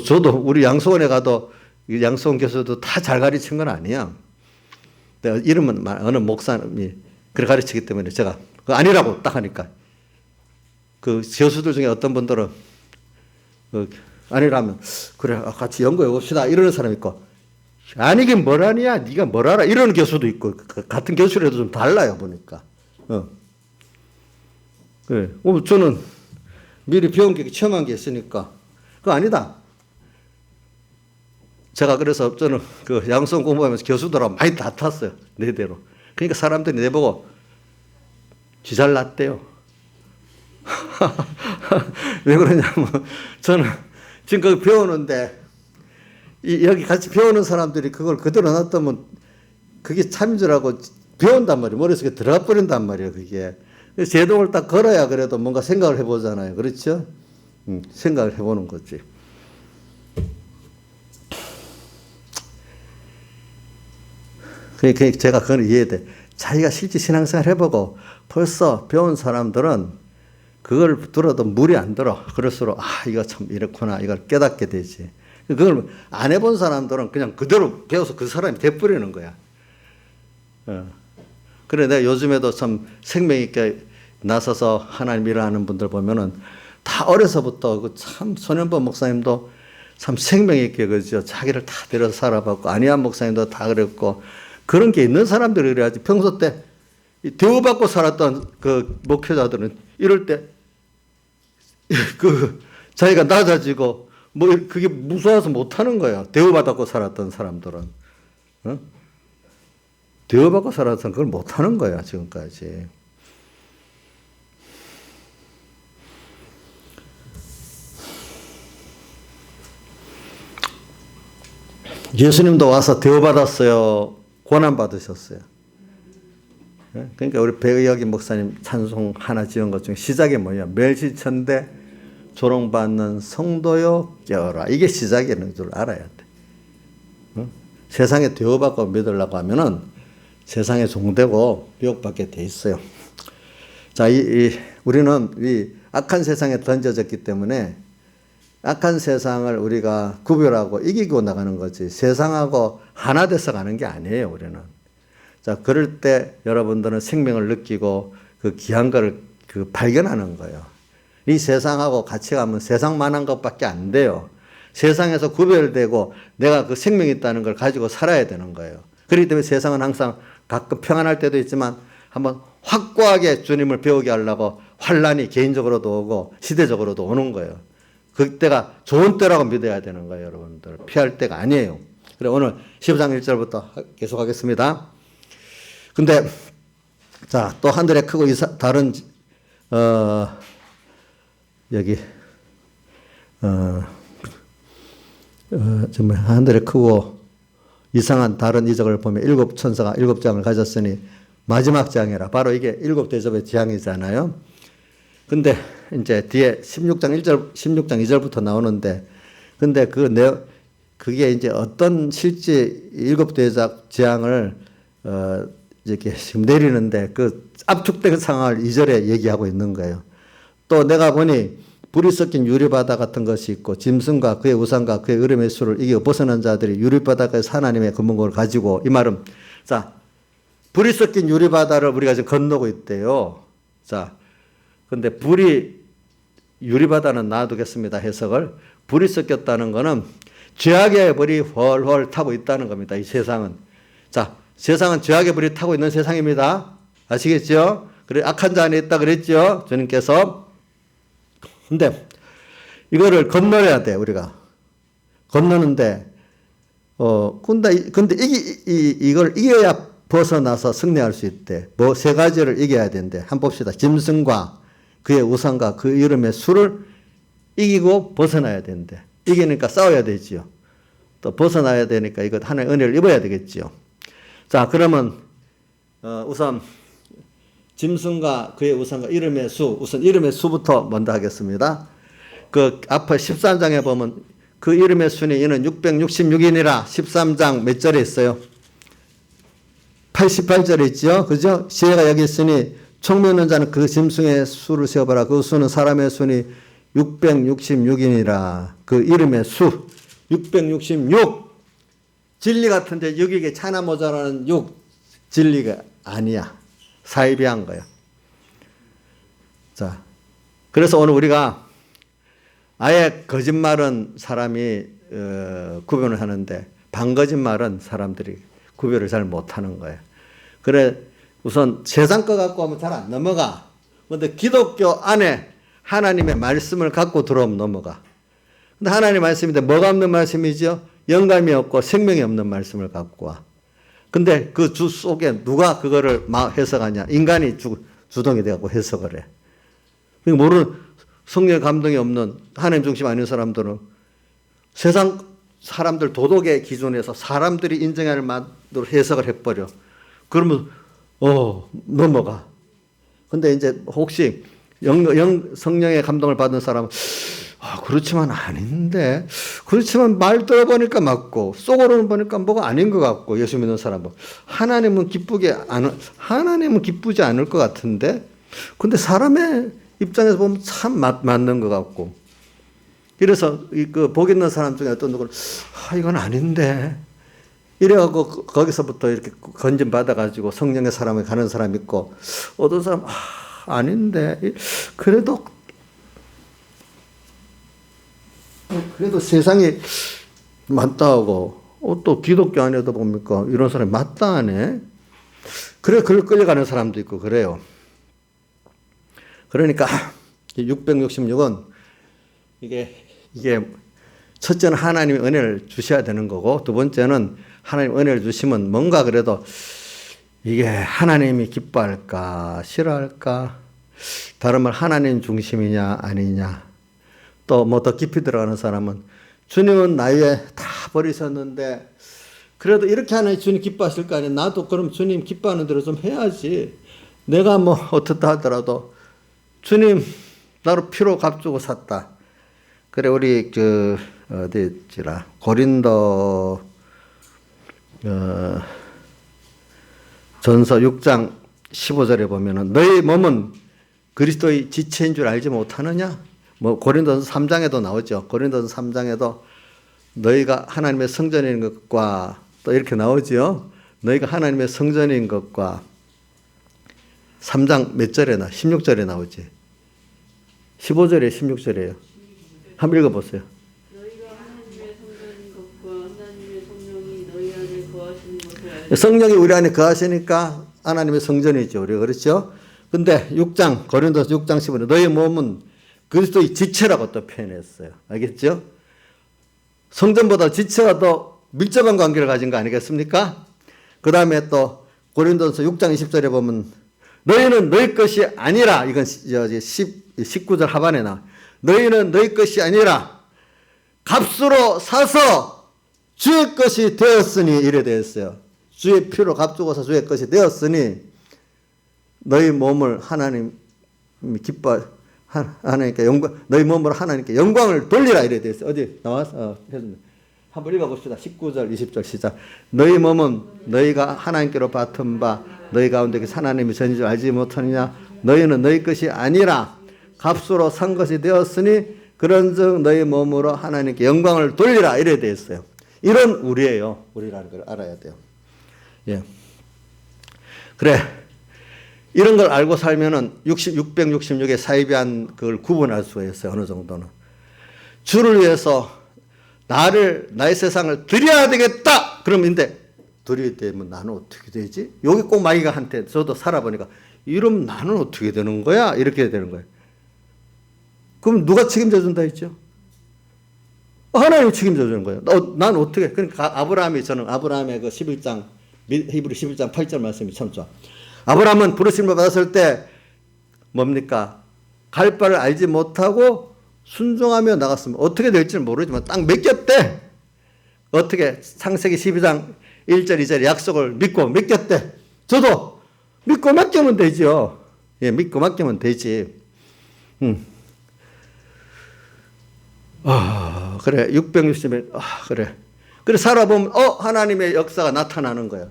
저도 우리 양소원에 가도 양소원 교수도 다 잘 가르친 건 아니야. 내가 이름은 어느 목사님이 그렇게 가르치기 때문에 제가 그거 아니라고 딱 하니까 그 교수들 중에 어떤 분들은 아니라면 그래 같이 연구해 봅시다 이러는 사람이 있고, 아니긴 뭘 아니야 네가 뭘 알아 이러는 교수도 있고, 같은 교수라도 좀 달라요 보니까. 그래. 저는 미리 배운 게 체험한 게 있으니까 그거 아니다. 제가 그래서 저는 그 양성 공부하면서 교수들하고 많이 다퉜어요. 내 대로. 그러니까 사람들이 내보고 지 잘났대요. 왜 그러냐면 저는 지금 그거 배우는데 여기 같이 배우는 사람들이 그걸 그대로 놔두면 그게 참인 줄 알고 배운단 말이에요. 머릿속에 들어가 버린단 말이에요. 그게. 제동을 딱 걸어야 그래도 뭔가 생각을 해보잖아요. 그렇죠? 생각을 해보는 거지. 그러니까 제가 그걸 이해돼. 자기가 실제 신앙생활 해보고 벌써 배운 사람들은 그걸 들어도 물이 안 들어. 그럴수록 이거 참 이렇구나 이걸 깨닫게 되지. 그걸 안 해본 사람들은 그냥 그대로 배워서 그 사람이 돼버리는 거야. 그래 내가 요즘에도 참 생명 있게 나서서 하나님 일하는 분들 보면은 다 어려서부터 참 손현범 목사님도 참 생명 있게 그죠. 자기를 다 데려서 살아봤고, 안희한 목사님도 다 그랬고, 그런 게 있는 사람들이 그래야지. 평소 때 대우받고 살았던 그 목회자들은 이럴 때 자기가 낮아지고 그게 무서워서 못하는 거예요. 대우받고 살았던 사람들은. 대우받고 살았던 그걸 못하는 거야 지금까지. 예수님도 와서 대우받았어요? 고난받으셨어요? 그러니까 우리 배의혁이 목사님 찬송 하나 지은 것 중에 시작이 뭐냐? 멸시천대 조롱받는 성도여 깨어라. 이게 시작이라는 줄 알아야 돼. 세상에 대우받고 믿으려고 하면은 세상에 종되고 미혹받게 돼 있어요. 자, 우리는 이 악한 세상에 던져졌기 때문에 악한 세상을 우리가 구별하고 이기고 나가는 거지 세상하고 하나 돼서 가는 게 아니에요, 우리는. 자, 그럴 때 여러분들은 생명을 느끼고 그 귀한 걸 발견하는 거예요. 이 세상하고 같이 가면 세상만한 것밖에 안 돼요. 세상에서 구별되고 내가 그 생명이 있다는 걸 가지고 살아야 되는 거예요. 그렇기 때문에 세상은 항상 가끔 평안할 때도 있지만 한번 확고하게 주님을 배우게 하려고 환란이 개인적으로도 오고 시대적으로도 오는 거예요. 그때가 좋은 때라고 믿어야 되는 거예요, 여러분들. 피할 때가 아니에요. 그래, 오늘 15장 1절부터 계속하겠습니다. 근데, 자, 또 하늘에 크고 다른, 여기, 정말 하늘에 크고 이상한 다른 이적을 보면 일곱 천사가 일곱 장을 가졌으니 마지막 장이라. 바로 이게 일곱 대접의 재앙이잖아요. 근데 이제 뒤에 16장 2절부터 나오는데, 근데 그게 이제 어떤 실제 일곱 대접 재앙을, 이렇게 지금 내리는데 그 압축된 상황을 2절에 얘기하고 있는 거예요. 또 내가 보니 불이 섞인 유리바다 같은 것이 있고 짐승과 그의 우상과 그의 으름의 수를 이기고 벗어난 자들이 유리바다에서 하나님의 금문고를 가지고, 이 말은, 자, 불이 섞인 유리바다를 우리가 지금 건너고 있대요. 자, 근데 유리바다는 놔두겠습니다. 해석을. 불이 섞였다는 거는 죄악의 불이 훨훨 타고 있다는 겁니다. 이 세상은. 자, 세상은 죄악의 불이 타고 있는 세상입니다. 아시겠죠? 그래, 악한 자 안에 있다 그랬죠? 주님께서. 근데 이거를 건너야 돼, 우리가. 건너는데, 근데 이걸 이겨야 벗어나서 승리할 수 있대. 뭐 세 가지를 이겨야 된대. 한번 봅시다. 짐승과 그의 우상과 그 이름의 수를 이기고 벗어나야 된대. 이기니까 싸워야 되지요. 또 벗어나야 되니까 이거 하나의 은혜를 입어야 되겠지요. 자, 그러면 우선 짐승과 그의 우상과 이름의 수, 우선 이름의 수부터 먼저 하겠습니다. 그 앞에 13장에 보면 그 이름의 수는 이는 666이니라 13장 몇 절에 있어요? 88절에 있죠. 그죠? 시혜가 여기 있으니 총명한 자는 그 짐승의 수를 세어봐라. 그 수는 사람의 수니 666이니라. 그 이름의 수 666. 진리 같은데 6이게 하나 모자라는 6. 진리가 아니야. 사이비한 거야. 자, 그래서 오늘 우리가 아예 거짓말은 사람이 구별을 하는데 반거짓말은 사람들이 구별을 잘 못하는 거예요. 그래, 우선 세상 거 갖고 하면 잘 안 넘어가. 그런데 기독교 안에 하나님의 말씀을 갖고 들어오면 넘어가. 근데 하나님의 말씀인데 뭐가 없는 말씀이죠? 영감이 없고 생명이 없는 말씀을 갖고 와. 근데 그 주 속에 누가 그거를 해석하냐? 인간이 주동이 돼갖고 해석을 해. 모르는, 성령의 감동이 없는 하나님 중심 아닌 사람들은 세상 사람들 도덕의 기준에서 사람들이 인정할 만으로 해석을 해버려. 그러면 넘어가. 근데 이제 혹시 성령의 감동을 받은 사람은 그렇지만 아닌데, 그렇지만 말 들어보니까 맞고 속으로는 보니까 뭐가 아닌 것 같고, 예수 믿는 사람은 하나님은 기쁘지 않을 것 같은데, 근데 사람의 입장에서 보면 참 맞는 것 같고. 그래서 복 있는 사람 중에 어떤 누구는 이건 아닌데 이래갖고 거기서부터 이렇게 건진 받아가지고 성령의 사람에 가는 사람 있고, 어떤 사람 아닌데 그래도 세상이 맞다 하고, 또 기독교 안에도 봅니까 이런 사람이 맞다 하네. 그래, 그걸 끌려가는 사람도 있고 그래요. 그러니까 666은 이게 첫째는 하나님의 은혜를 주셔야 되는 거고, 두 번째는 하나님 은혜를 주시면 뭔가 그래도 이게 하나님이 기뻐할까 싫어할까, 다른 말 하나님 중심이냐 아니냐. 또 뭐 더 깊이 들어가는 사람은 주님은 나 위에 다 버리셨는데 그래도 이렇게 하는 주님 기뻐하실 거 아니야. 나도 그럼 주님 기뻐하는 대로 좀 해야지. 내가 뭐 어떻다 하더라도 주님 나로 피로 값주고 샀다. 그래, 우리 어디 있지라 고린도 전서 6장 15절에 보면은 너희 몸은 그리스도의 지체인 줄 알지 못하느냐? 뭐 고린도서 3장에도 나오죠. 고린도서 3장에도 너희가 하나님의 성전인 것과 또 이렇게 나오지요. 너희가 하나님의 성전인 것과 3장 몇 절에 16절에 나오지. 15절에 16절이에요. 한번 읽어보세요. 너희가 하나님의 성전인 것과 하나님의 성령이 너희 안에 거하시는 것을 알지. 성령이 우리 안에 거하시니까 하나님의 성전이죠. 우리가 그렇죠. 근데 6장 고린도서 6장 15절 너희 몸은 그리스도의 지체라고 또 표현했어요. 알겠죠? 성전보다 지체가 더 밀접한 관계를 가진 거 아니겠습니까? 그 다음에 또 고린도서 6장 20절에 보면 너희는 너희 것이 아니라 이건 19절 하반에 나와 너희는 너희 것이 아니라 값으로 사서 주의 것이 되었으니 이래 되었어요. 주의 피로 값주고 주의 것이 되었으니 너희 몸을 하나님 기뻐 하나님께 영광 너희 몸으로 하나님께 영광을 돌리라 이래 되었어요. 어디 나와서 한번 읽어봅시다. 19절 20절 시작. 너희 몸은 너희가 하나님께로 받은 바 너희 가운데 하나님이 전인 줄 알지 못하느냐. 너희는 너희 것이 아니라 값으로 산 것이 되었으니 그런즉 너희 몸으로 하나님께 영광을 돌리라 이래 되었어요. 이런 우리예요. 우리라는 걸 알아야 돼요. 예. 그래. 이런 걸 알고 살면은 666의 사이비한 그걸 구분할 수가 있어요. 어느 정도는. 주를 위해서 나의 세상을 드려야 되겠다. 그러면 근데 드려야 되면 나는 어떻게 되지? 여기 꼭 마귀가 한테 저도 살아보니까 이러면 나는 어떻게 되는 거야? 이렇게 되는 거예요. 그럼 누가 책임져 준다 했죠? 하나님이 책임져 주는 거예요. 난 어떻게? 그러니까 저는 아브라함의 그 11장 히브리 11장 8절 말씀이 참 좋아. 아브라함은 부르심을 받았을 때 뭡니까? 갈 바를 알지 못하고 순종하며 나갔으면 어떻게 될지는 모르지만 딱 맡겼대. 어떻게? 창세기 12장 1절 2절 약속을 믿고 맡겼대. 저도 믿고 맡기면 되죠. 예, 믿고 맡기면 되지. 그래. 660일. 그래. 그래 살아보면 하나님의 역사가 나타나는 거예요.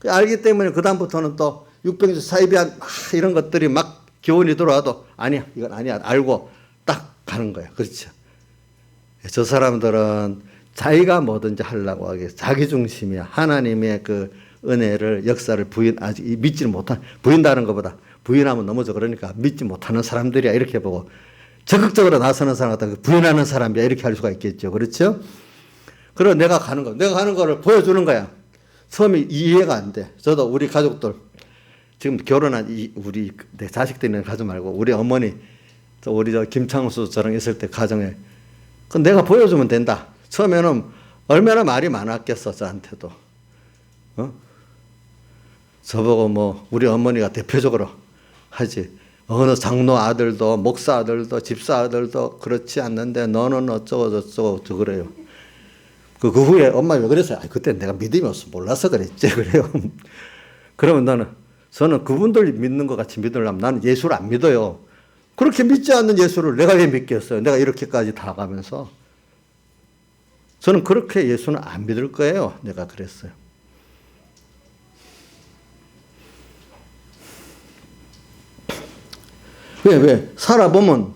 알기 때문에 그다음부터는 또 660 사이비한 이런 것들이 막 교훈이 들어와도 아니야. 이건 아니야. 알고 딱 가는 거예요. 그렇죠. 저 사람들은 자기가 뭐든지 하려고 하게 자기 중심이야. 하나님의 그 은혜를 역사를 아직 믿지는 못한 부인다는 것보다 부인하면 넘어져 그러니까 믿지 못하는 사람들이야 이렇게 보고 적극적으로 나서는 사람 같다 부인하는 사람이야 이렇게 할 수가 있겠죠. 그렇죠? 그리고 내가 가는 거를 보여주는 거야. 처음에 이해가 안 돼. 저도 우리 가족들 지금 결혼한 우리 내 자식들이는 가지 말고 우리 어머니 우리 김창수 저랑 있을 때 가정에 그 내가 보여주면 된다. 처음에는 얼마나 말이 많았겠어 저한테도. 저보고 뭐 우리 어머니가 대표적으로 하지. 어느 장로 아들도 목사 아들도 집사 아들도 그렇지 않는데 너는 어쩌고 저쩌고 저 그래요. 그 후에 엄마 왜 그랬어요? 그때 내가 믿음이 없어 몰라서 그랬지 그래요. 그러면 저는 그분들 믿는 것 같이 믿으려면 나는 예수를 안 믿어요. 그렇게 믿지 않는 예수를 내가 왜 믿겠어요? 내가 이렇게까지 다 가면서. 저는 그렇게 예수는 안 믿을 거예요. 내가 그랬어요. 왜? 살아보면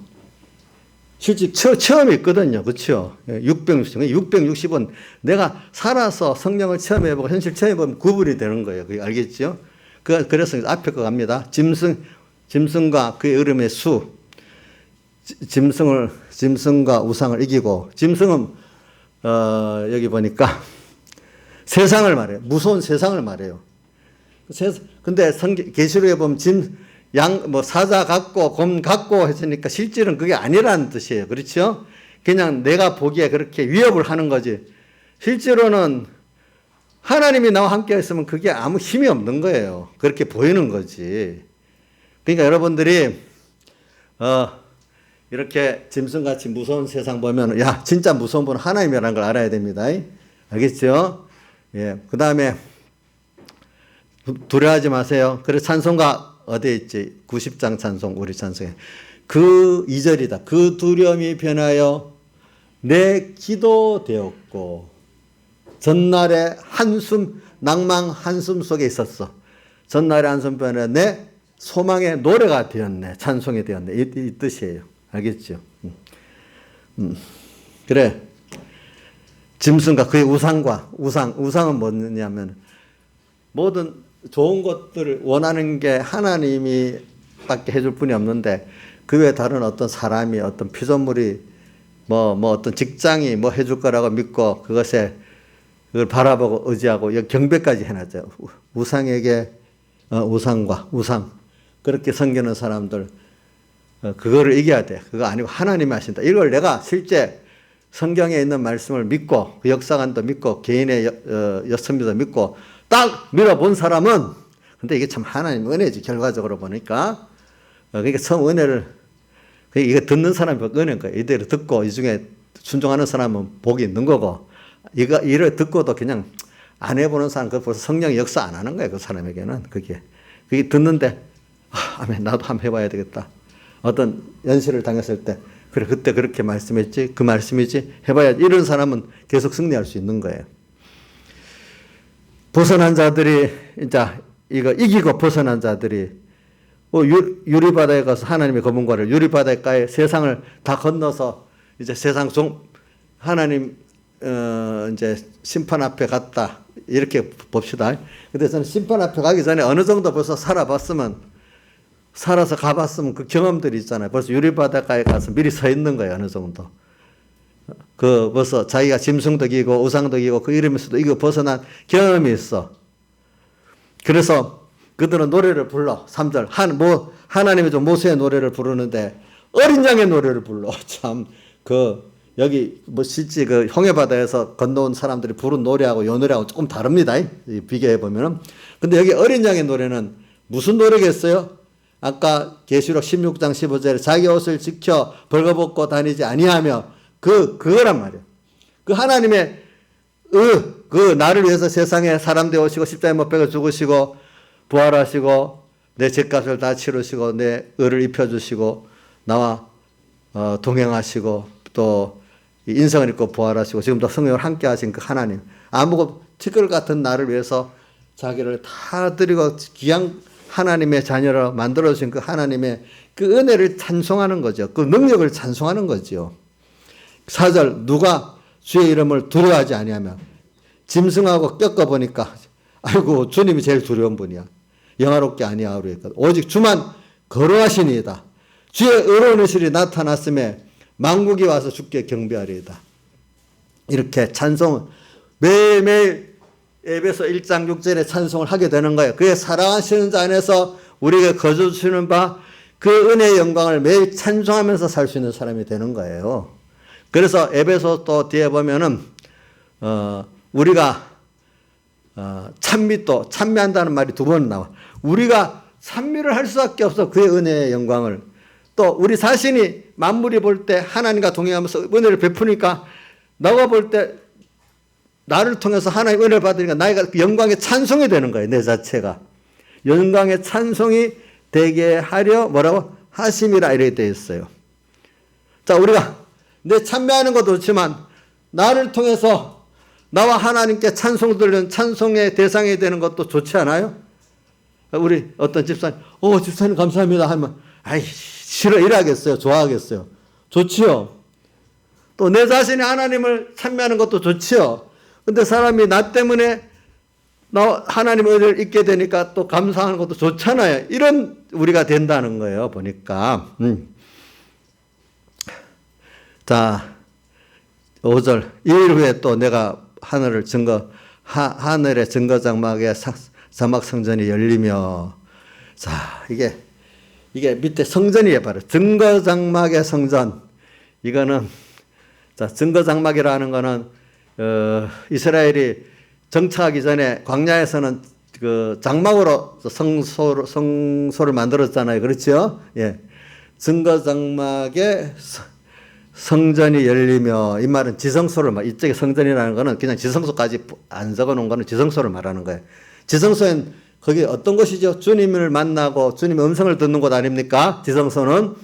실제 체험이 있거든요. 그렇죠? 660은 내가 살아서 성령을 체험해보고 현실 체험해보면 구분이 되는 거예요. 그게 알겠죠? 그래서 앞에 거 갑니다. 짐승과 그의 으름의 수. 짐승과 우상을 이기고 짐승은 여기 보니까 세상을 말해요. 무서운 세상을 말해요. 근데 계시록에 보면 사자 같고 곰 같고 했으니까 실질은 그게 아니라는 뜻이에요. 그렇죠? 그냥 내가 보기에 그렇게 위협을 하는 거지. 실제로는 하나님이 나와 함께 했으면 그게 아무 힘이 없는 거예요. 그렇게 보이는 거지. 그러니까 여러분들이 이렇게 짐승같이 무서운 세상 보면 야 진짜 무서운 분은 하나님이라는 걸 알아야 됩니다. 알겠죠? 예. 그 다음에 두려워하지 마세요. 그래서 찬송가 어디에 있지? 90장 찬송 우리 찬송에 그 2절이다. 그 두려움이 변하여 내 기도 되었고 전날의 한숨 낭만 한숨 속에 있었어. 전날의 한숨 변에 내 소망의 노래가 되었네. 찬송이 되었네. 이 뜻이에요. 알겠죠? 그래. 짐승과 그의 우상은 뭐냐면 모든 좋은 것들을 원하는 게 하나님이 밖에 해줄 분이 없는데 그 외에 다른 어떤 사람이 어떤 피조물이 뭐 어떤 직장이 뭐 해줄 거라고 믿고 그걸 바라보고 의지하고 경배까지 해놨죠. 우상에게 우상 그렇게 섬기는 사람들 그거를 이겨야 돼. 그거 아니고 하나님이 하신다. 이걸 내가 실제 성경에 있는 말씀을 믿고 그 역사관도 믿고 개인의 섭리도 믿고 딱 밀어본 사람은 근데 이게 참 하나님 은혜지 결과적으로 보니까 그러니까 처음 은혜를 이거 듣는 사람이 은혜인 거예요. 이대로 듣고 이 중에 순종하는 사람은 복이 있는 거고 이를 듣고도 그냥 안 해보는 사람 그 벌써 성령이 역사 안 하는 거예요. 그 사람에게는 그게 듣는데 아멘 나도 한번 해봐야 되겠다. 어떤 연실을 당했을 때 그래 그때 그렇게 말씀했지 그 말씀이지 해봐야지 이런 사람은 계속 승리할 수 있는 거예요. 벗어난 자들이 이제 이거 이기고 벗어난 자들이 유리바다에 가서 하나님의 검은과를 유리바닷가에 세상을 다 건너서 이제 세상 하나님 이제 심판 앞에 갔다 이렇게 봅시다. 근데 저는 심판 앞에 가기 전에 어느 정도 벌써 살아서 가봤으면 그 경험들이 있잖아요. 벌써 유리바닷가에 가서 미리 서 있는 거예요. 어느 정도. 벌써 자기가 짐승도 이기고 우상도 이기고 그 이름에서도 이기고 벗어난 경험이 있어. 그래서 그들은 노래를 불러. 3절. 하나님이 좀 모세의 노래를 부르는데 어린 양의 노래를 불러. 참, 여기 실제 홍해바다에서 건너온 사람들이 부른 노래하고 요 노래하고 조금 다릅니다. 비교해보면은. 근데 여기 어린 양의 노래는 무슨 노래겠어요? 아까 계시록 16장 15절에 자기 옷을 지켜 벌거벗고 다니지 아니하며 그거란 말이에요. 그 하나님의 나를 위해서 세상에 사람 되어 오시고 십자가에 못 박혀 죽으시고 부활하시고 내 죄값을 다 치르시고 내 의를 입혀주시고 나와 동행하시고 또 인성을 입고 부활하시고 지금도 성령을 함께 하신 그 하나님 아무것도 티끌 같은 나를 위해서 자기를 다 드리고 귀한 하나님의 자녀로 만들어주신 그 하나님의 그 은혜를 찬송하는 거죠. 그 능력을 찬송하는 거죠. 4절 누가 주의 이름을 두려워하지 아니하며 짐승하고 꺾어보니까 아이고 주님이 제일 두려운 분이야. 영화롭게 아니하오리까 오직 주만 거룩하시니이다. 주의 의로운 의실이 나타났음에 만국이 와서 주께 경배하리이다. 이렇게 찬송을 매일매일 에베소 1장 6절에 찬송을 하게 되는 거예요. 그의 사랑하시는 자 안에서 우리에게 거저 주시는 바 그 은혜의 영광을 매일 찬송하면서 살 수 있는 사람이 되는 거예요. 그래서 에베소 또 뒤에 보면은 우리가 찬미한다는 말이 2번 나와. 우리가 찬미를 할 수밖에 없어. 그의 은혜의 영광을. 또 우리 자신이 만물이 볼 때 하나님과 동행하면서 은혜를 베푸니까 너가 볼 때 나를 통해서 하나님 은혜를 받으니까 나이가 영광의 찬송이 되는 거예요. 내 자체가. 영광의 찬송이 되게 하려 뭐라고? 하심이라 이렇게 되어 있어요. 자, 우리가 내 찬미하는 것도 좋지만 나를 통해서 나와 하나님께 찬송 들리는 찬송의 대상이 되는 것도 좋지 않아요? 우리 어떤 집사님, 집사님 감사합니다 하면 아이 싫어 이러겠어요? 좋아하겠어요? 좋지요. 또 내 자신이 하나님을 찬미하는 것도 좋지요. 근데 사람이 나 때문에 하나님의 은혜를 잊게 되니까 또 감사하는 것도 좋잖아요. 이런 우리가 된다는 거예요. 보니까. 자, 5절. 2일 후에 또 내가 하늘의 증거장막에 사막 성전이 열리며. 자, 이게 밑에 성전이 해봐요. 증거장막의 성전. 이거는, 자, 증거장막이라는 거는, 이스라엘이 정착하기 전에 광야에서는 그 장막으로 성소를 만들었잖아요. 그렇죠? 예. 증거장막에 성전이 열리며, 이 말은 지성소를, 이쪽에 성전이라는 거는 그냥 지성소까지 안 적어 놓은 거는 지성소를 말하는 거예요. 지성소엔 거기 어떤 곳이죠? 주님을 만나고 주님의 음성을 듣는 곳 아닙니까? 지성소는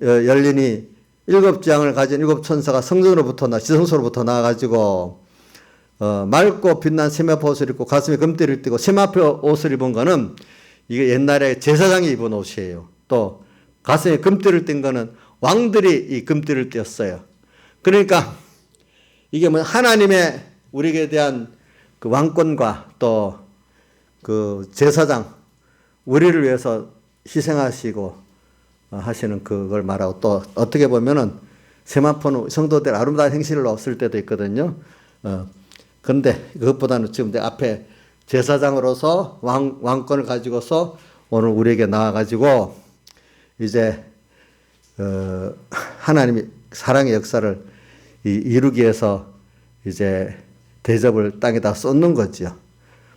열리니 일곱 재앙을 가진 일곱 천사가 지성소로부터 나와가지고 맑고 빛난 세마포 옷을 입고 가슴에 금띠를 띠고 세마포 옷을 입은 거는 이게 옛날에 제사장이 입은 옷이에요. 또 가슴에 금띠를 띈 거는 왕들이 이 금띠를 띄었어요. 그러니까 이게 뭐 하나님의 우리에게 대한 그 왕권과 또 그 제사장 우리를 위해서 희생하시고 하시는 그걸 말하고 또 어떻게 보면은 세마포는 성도들 아름다운 행실로 쓸 때도 있거든요. 근데 그것보다는 지금 앞에 제사장으로서 왕권을 가지고서 오늘 우리에게 나와가지고 이제 하나님이 사랑의 역사를 이루기 위해서 이제 대접을 땅에다 쏟는 거지요.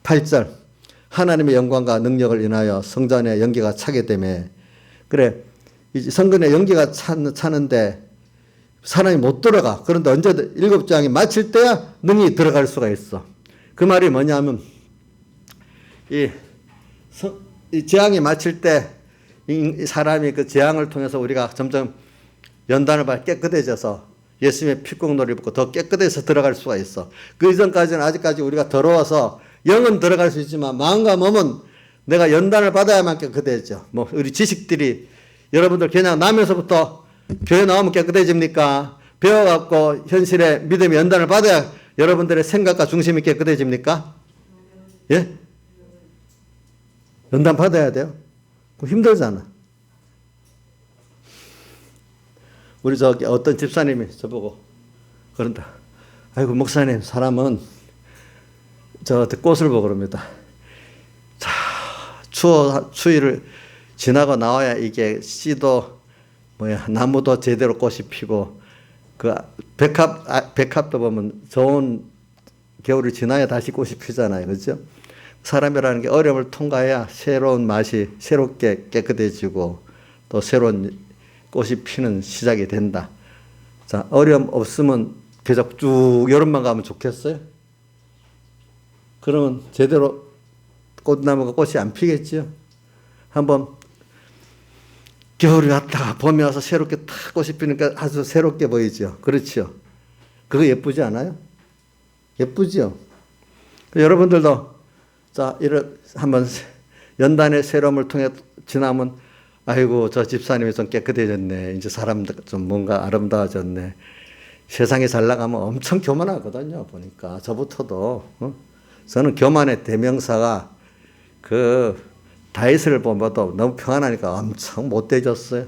8절 하나님의 영광과 능력을 인하여 성전에 연기가 차게 되며 그래 이제 성전에 연기가 차는데 사람이 못 들어가. 그런데 언제든 일곱 장이 마칠 때야 능히 들어갈 수가 있어. 그 말이 뭐냐면 이 재앙이 마칠 때 이 사람이 그 재앙을 통해서 우리가 점점 연단을 받아 깨끗해져서 예수님의 피국놀이를 입고 더 깨끗해서 들어갈 수가 있어. 그 이전까지는 아직까지 우리가 더러워서 영은 들어갈 수 있지만 마음과 몸은 내가 연단을 받아야만 깨끗해져. 뭐 우리 지식들이 여러분들 그냥 나면서부터 교회 나오면 깨끗해집니까? 배워갖고 현실에 믿음의 연단을 받아야 여러분들의 생각과 중심이 깨끗해집니까? 예? 연단 받아야 돼요? 그럼 힘들잖아. 우리 저기 어떤 집사님이 저보고 그런다. 아이고 목사님 사람은 저 꽃을 보고 그럽니다. 자 추위를 지나고 나와야 이게 씨도 나무도 제대로 꽃이 피고 그 백합도 보면 좋은 겨울을 지나야 다시 꽃이 피잖아요. 그렇죠? 사람이라는 게 어려움을 통과해야 새로운 맛이 새롭게 깨끗해지고 또 새로운 꽃이 피는 시작이 된다. 자, 어려움 없으면 계속 쭉 여름만 가면 좋겠어요? 그러면 제대로 꽃나무가 꽃이 안 피겠지요? 한번 겨울이 왔다가 봄이 와서 새롭게 탁 꽃이 피니까 아주 새롭게 보이죠. 그렇죠? 그거 예쁘지 않아요? 예쁘죠? 여러분들도 자, 이런 한번 연단의 새로움을 통해 지나면 아이고 저 집사님이 좀 깨끗해졌네. 이제 사람들 좀 뭔가 아름다워졌네. 세상에 잘 나가면 엄청 교만하거든요. 보니까 저부터도 저는 교만의 대명사가 그 다윗을 보면도 너무 평안하니까 엄청 못돼졌어요.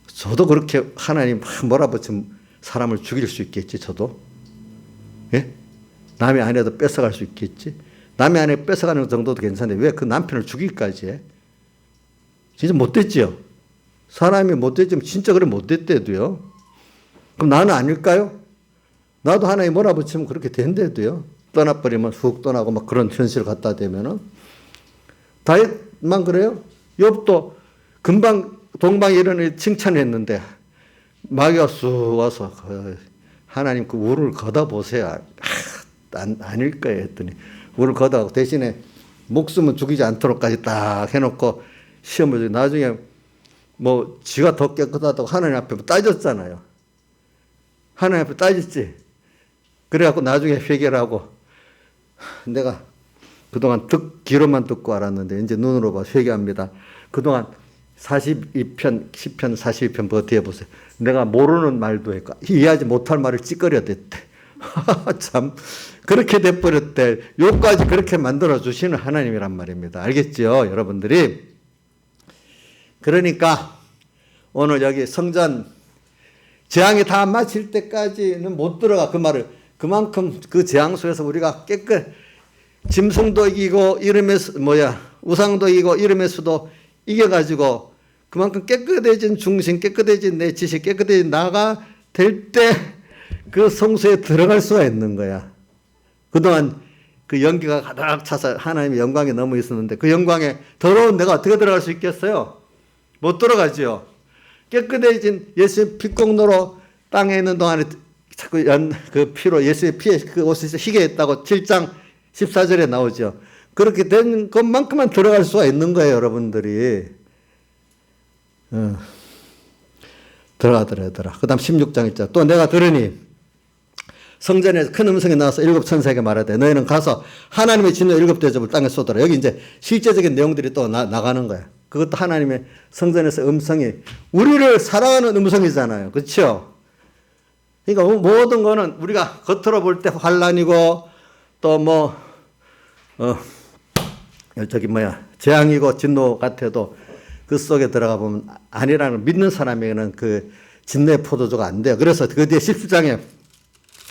저도 그렇게 하나님 몰아붙이면 사람을 죽일 수 있겠지. 저도 예? 남의 아내도 뺏어갈 수 있겠지. 남의 아내 뺏어가는 정도도 괜찮은데 왜 그 남편을 죽이기까지 해? 진짜 못됐지요. 사람이 못됐지만 진짜 그래 못됐대도요. 그럼 나는 아닐까요? 나도 하나님 몰아붙이면 그렇게 된대도요. 떠나버리면 훅 떠나고 막 그런 현실을 갖다 대면은 다윗만 그래요? 욥도 금방 동방에 이르니 칭찬했는데 마귀가 쑥 와서 하나님 그 우를 걷어보세요. 아닐 거예요 했더니 우를 걷어가고 대신에 목숨은 죽이지 않도록까지 딱 해놓고 시험을 주고 나중에 뭐 지가 더 깨끗하다고 하나님 앞에 따졌잖아요. 하나님 앞에 따졌지. 그래갖고 나중에 회개를 내가 그동안 귀로만 듣고 알았는데 이제 눈으로 봐 회개합니다. 그동안 42편, 10편, 42편 버텨보세요. 내가 모르는 말도 했고 이해하지 못할 말을 찌꺼려 댔대. 참 그렇게 돼버렸대. 요까지 그렇게 만들어주시는 하나님이란 말입니다. 알겠죠? 여러분들이. 그러니까 오늘 여기 성전 재앙이 다 마칠 때까지는 못 들어가. 그 말을 그만큼 그 재앙 속에서 우리가 짐승도 이기고 우상도 이기고 이름의 수도 이겨가지고 그만큼 깨끗해진 중심, 깨끗해진 내 지식, 깨끗해진 나가 될 때 그 성소에 들어갈 수가 있는 거야. 그동안 그 연기가 가득 차서 하나님의 영광이 너무 있었는데 그 영광에 더러운 내가 어떻게 들어갈 수 있겠어요? 못 들어가지요. 깨끗해진 예수의 피공로로 땅에 있는 동안에 자꾸 그 피로 예수의 피에 그 옷에서 희게 했다고 7장 14절에 나오죠. 그렇게 된 것만큼만 들어갈 수가 있는 거예요, 여러분들이. 들어가더라. 그 다음 16장 있죠. 또 내가 들으니 성전에서 큰 음성이 나와서 일곱 천사에게 말하되 너희는 가서 하나님의 진노 일곱 대접을 땅에 쏟아라. 여기 이제 실제적인 내용들이 또 나가는 거야. 그것도 하나님의 성전에서 음성이 우리를 사랑하는 음성이잖아요. 그렇죠? 그러니까 모든 거는 우리가 겉으로 볼 때 환란이고 또 재앙이고 진노 같아도 그 속에 들어가 보면 아니라는 믿는 사람에게는 그 진노의 포도주가 안 돼요. 그래서 그 뒤에 17장에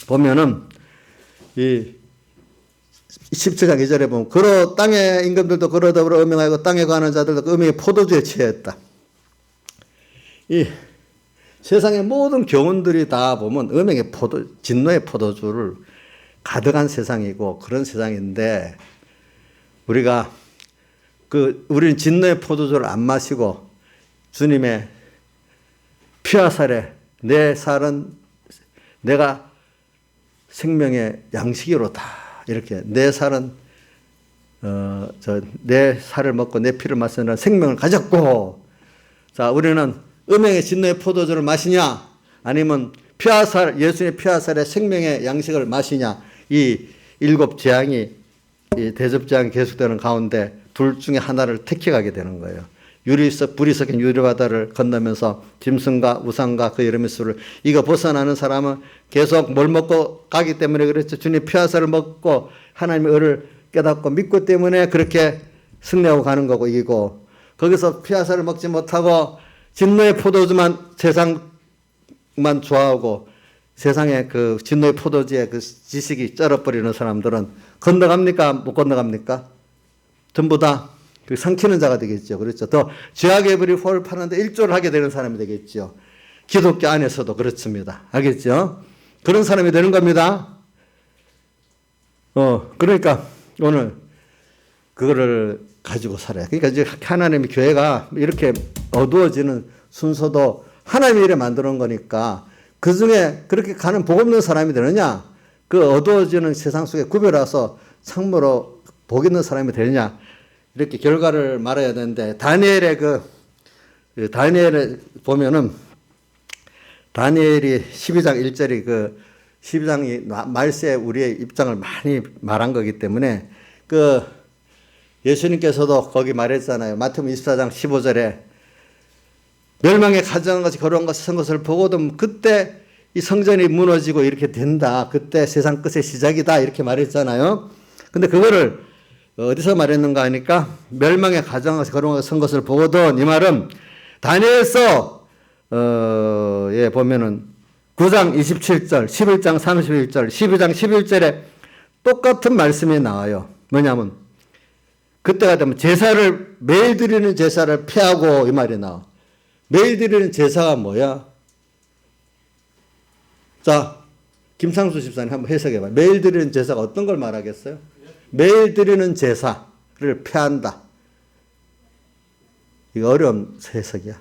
보면은 이 17장 2절에 보면 그러 땅의 임금들도 그러 더불어 음행하고 땅에 관한 자들도 그 음행의 포도주에 취했다. 이 세상의 모든 교훈들이 다 보면 음행의 진노의 포도주를 가득한 세상이고 그런 세상인데 우리는 진노의 포도주를 안 마시고 주님의 피와 살에 내 살은 내가 생명의 양식이로다. 이렇게 내 살은 내 살을 먹고 내 피를 마시는 생명을 가졌고, 자 우리는 음행의 진노의 포도주를 마시냐 아니면 피와 살 예수님의 피와 살의 생명의 양식을 마시냐. 이 일곱 재앙이 이 대접 재앙이 계속되는 가운데 둘 중에 하나를 택해가게 되는 거예요. 불이 섞인 유리바다를 건너면서 짐승과 우상과 그 여름의 수를 이거 벗어나는 사람은 계속 뭘 먹고 가기 때문에 그렇죠. 주님 피와 살을 먹고 하나님의 의를 깨닫고 믿고 때문에 그렇게 승리하고 가는 거고 이기고, 거기서 피와 살을 먹지 못하고 진노의 포도주만 세상만 좋아하고 세상의 그 진노의 포도주의 그 지식이 쩔어버리는 사람들은 건너갑니까? 못 건너갑니까? 전부 다 그 삼키는 자가 되겠죠. 그렇죠. 더 죄악의 불이火를 파는데 일조를 하게 되는 사람이 되겠죠. 기독교 안에서도 그렇습니다. 알겠죠? 그런 사람이 되는 겁니다. 그러니까 오늘 그거를 가지고 살아요. 그러니까 이제 하나님의 교회가 이렇게 어두워지는 순서도 하나님이 이래 만들어 놓은 거니까 그 중에 그렇게 가는 복 없는 사람이 되느냐? 그 어두워지는 세상 속에 구별해서 참으로 복 있는 사람이 되느냐? 이렇게 결과를 말해야 되는데, 다니엘에 보면은, 다니엘이 12장 1절이 12장이 말세에 우리의 입장을 많이 말한 거기 때문에, 예수님께서도 거기 말했잖아요. 마태복음 24장 15절에, 멸망에 가져간 것이 거룩한 것이 선 것을 보고도 그때 이 성전이 무너지고 이렇게 된다. 그때 세상 끝의 시작이다. 이렇게 말했잖아요. 근데 그거를 어디서 말했는가 하니까 멸망에 가져간 것이 거룩한 것이 선 것을 보거든. 이 말은 다니엘서 보면은 9장 27절, 11장 31절, 12장 11절에 똑같은 말씀이 나와요. 뭐냐면 그때가 되면 매일 드리는 제사를 피하고 이 말이 나와. 매일 드리는 제사가 뭐야? 자, 김상수 집사님 한번 해석해봐. 매일 드리는 제사가 어떤 걸 말하겠어요? 매일 드리는 제사를 피한다. 이거 어려운 해석이야.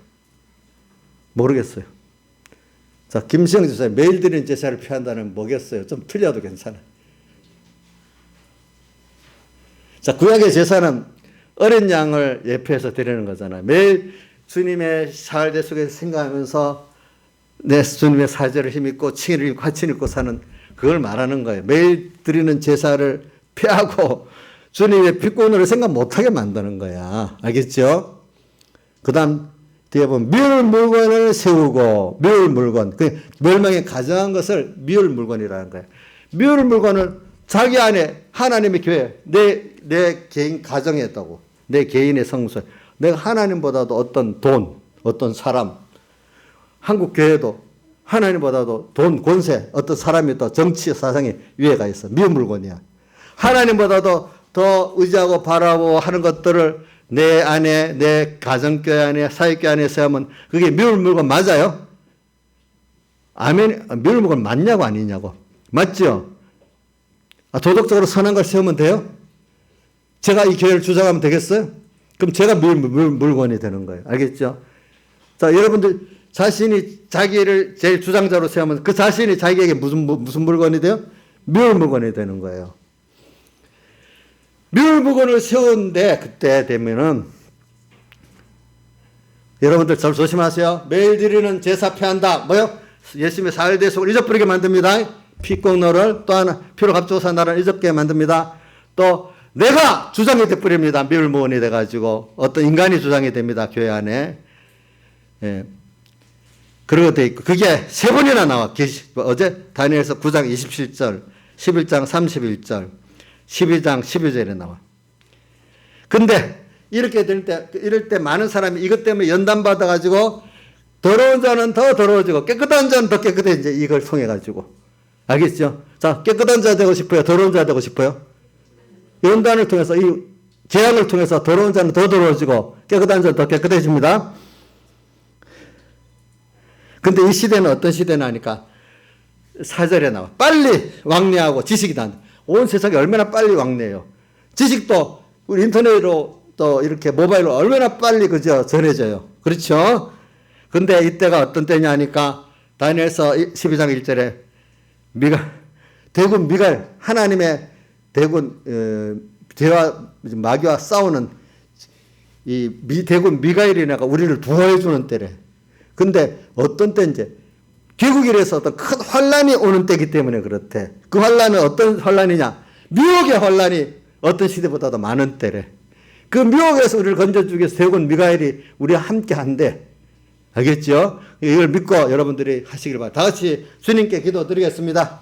모르겠어요. 자, 김시영 집사님, 매일 드리는 제사를 피한다는 뭐겠어요? 좀 틀려도 괜찮아. 자, 구약의 제사는 어린 양을 예표해서 드리는 거잖아요. 매일 주님의 사활대 속에서 생각하면서 내 주님의 사제를 힘입고 칭의를 입고 화친을 입고 사는 그걸 말하는 거예요. 매일 드리는 제사를 피하고 주님의 피꾼으로 생각 못하게 만드는 거야. 알겠죠? 그 다음 뒤에 보면 미울 물건을 세우고, 미울 물건, 멸망에 가져간 것을 미울 물건이라는 거예요. 미울 물건을 자기 안에 하나님의 교회, 내 개인 가정에 있다고. 내 개인의 성소. 내가 하나님보다도 어떤 돈, 어떤 사람, 한국 교회도 하나님보다도 돈, 권세, 어떤 사람이 또 정치, 사상에 위에가 있어. 미운 물건이야. 하나님보다도 더 의지하고 바라고 하는 것들을 내 안에, 내 가정교회 안에, 사회교회 안에 세우면 그게 미울 물건 맞아요? 아멘. 미울 물건 맞냐고 아니냐고. 맞죠? 도덕적으로 선한 걸 세우면 돼요? 제가 이 교회를 주장하면 되겠어요? 그럼 제가 물건이 되는 거예요. 알겠죠? 자, 여러분들 자신이 자기를 제일 주장자로 세우면 그 자신이 자기에게 무슨 물건이 돼요? 미울 물건이 되는 거예요. 미울 물건을 세우는데 그때 되면은 여러분들 절 조심하세요. 매일 드리는 제사 피한다. 뭐요? 예수님의 사흘 대속을 잊어버리게 만듭니다. 피공로를 또 하나 피로 갑조사 나라를 잊어버리게 만듭니다. 또 내가 주장이 돼버립니다. 미울무원이 돼가지고 어떤 인간이 주장이 됩니다. 교회 안에. 예. 그러고 돼 있고 그게 세 번이나 나와. 어제 다니엘서 9장 27절, 11장 31절, 12장 12절에 나와. 근데 이렇게 이럴 때 많은 사람이 이것 때문에 연단 받아가지고 더러운 자는 더 더러워지고 깨끗한 자는 더 깨끗해져. 이걸 통해가지고. 알겠죠? 자, 깨끗한 자 되고 싶어요? 더러운 자 되고 싶어요? 연단을 통해서, 이 재앙을 통해서 더러운 자는 더 더러워지고 깨끗한 자는 더 깨끗해집니다. 근데 이 시대는 어떤 시대나 하니까 4절에 나와. 빨리 왕래하고 지식이 난다. 온 세상이 얼마나 빨리 왕래해요. 지식도 우리 인터넷으로 또 이렇게 모바일로 얼마나 빨리 그저 전해져요. 그렇죠? 근데 이때가 어떤 때냐 하니까 다니엘서 12장 1절에 대군 미갈 하나님의 대군 죄와 마귀와 싸우는 이 대군 미가엘이나가 우리를 도와해 주는 때래. 근데 어떤 때인지 개국일에서 어떤 큰 환란이 오는 때이기 때문에 그렇대. 그 환란은 어떤 환란이냐? 미혹의 환란이 어떤 시대보다도 많은 때래. 그 미혹에서 우리를 건져주기 위해서 대군 미가엘이 우리와 함께 한대. 알겠죠? 이걸 믿고 여러분들이 하시길 바랍니다. 다 같이 주님께 기도드리겠습니다.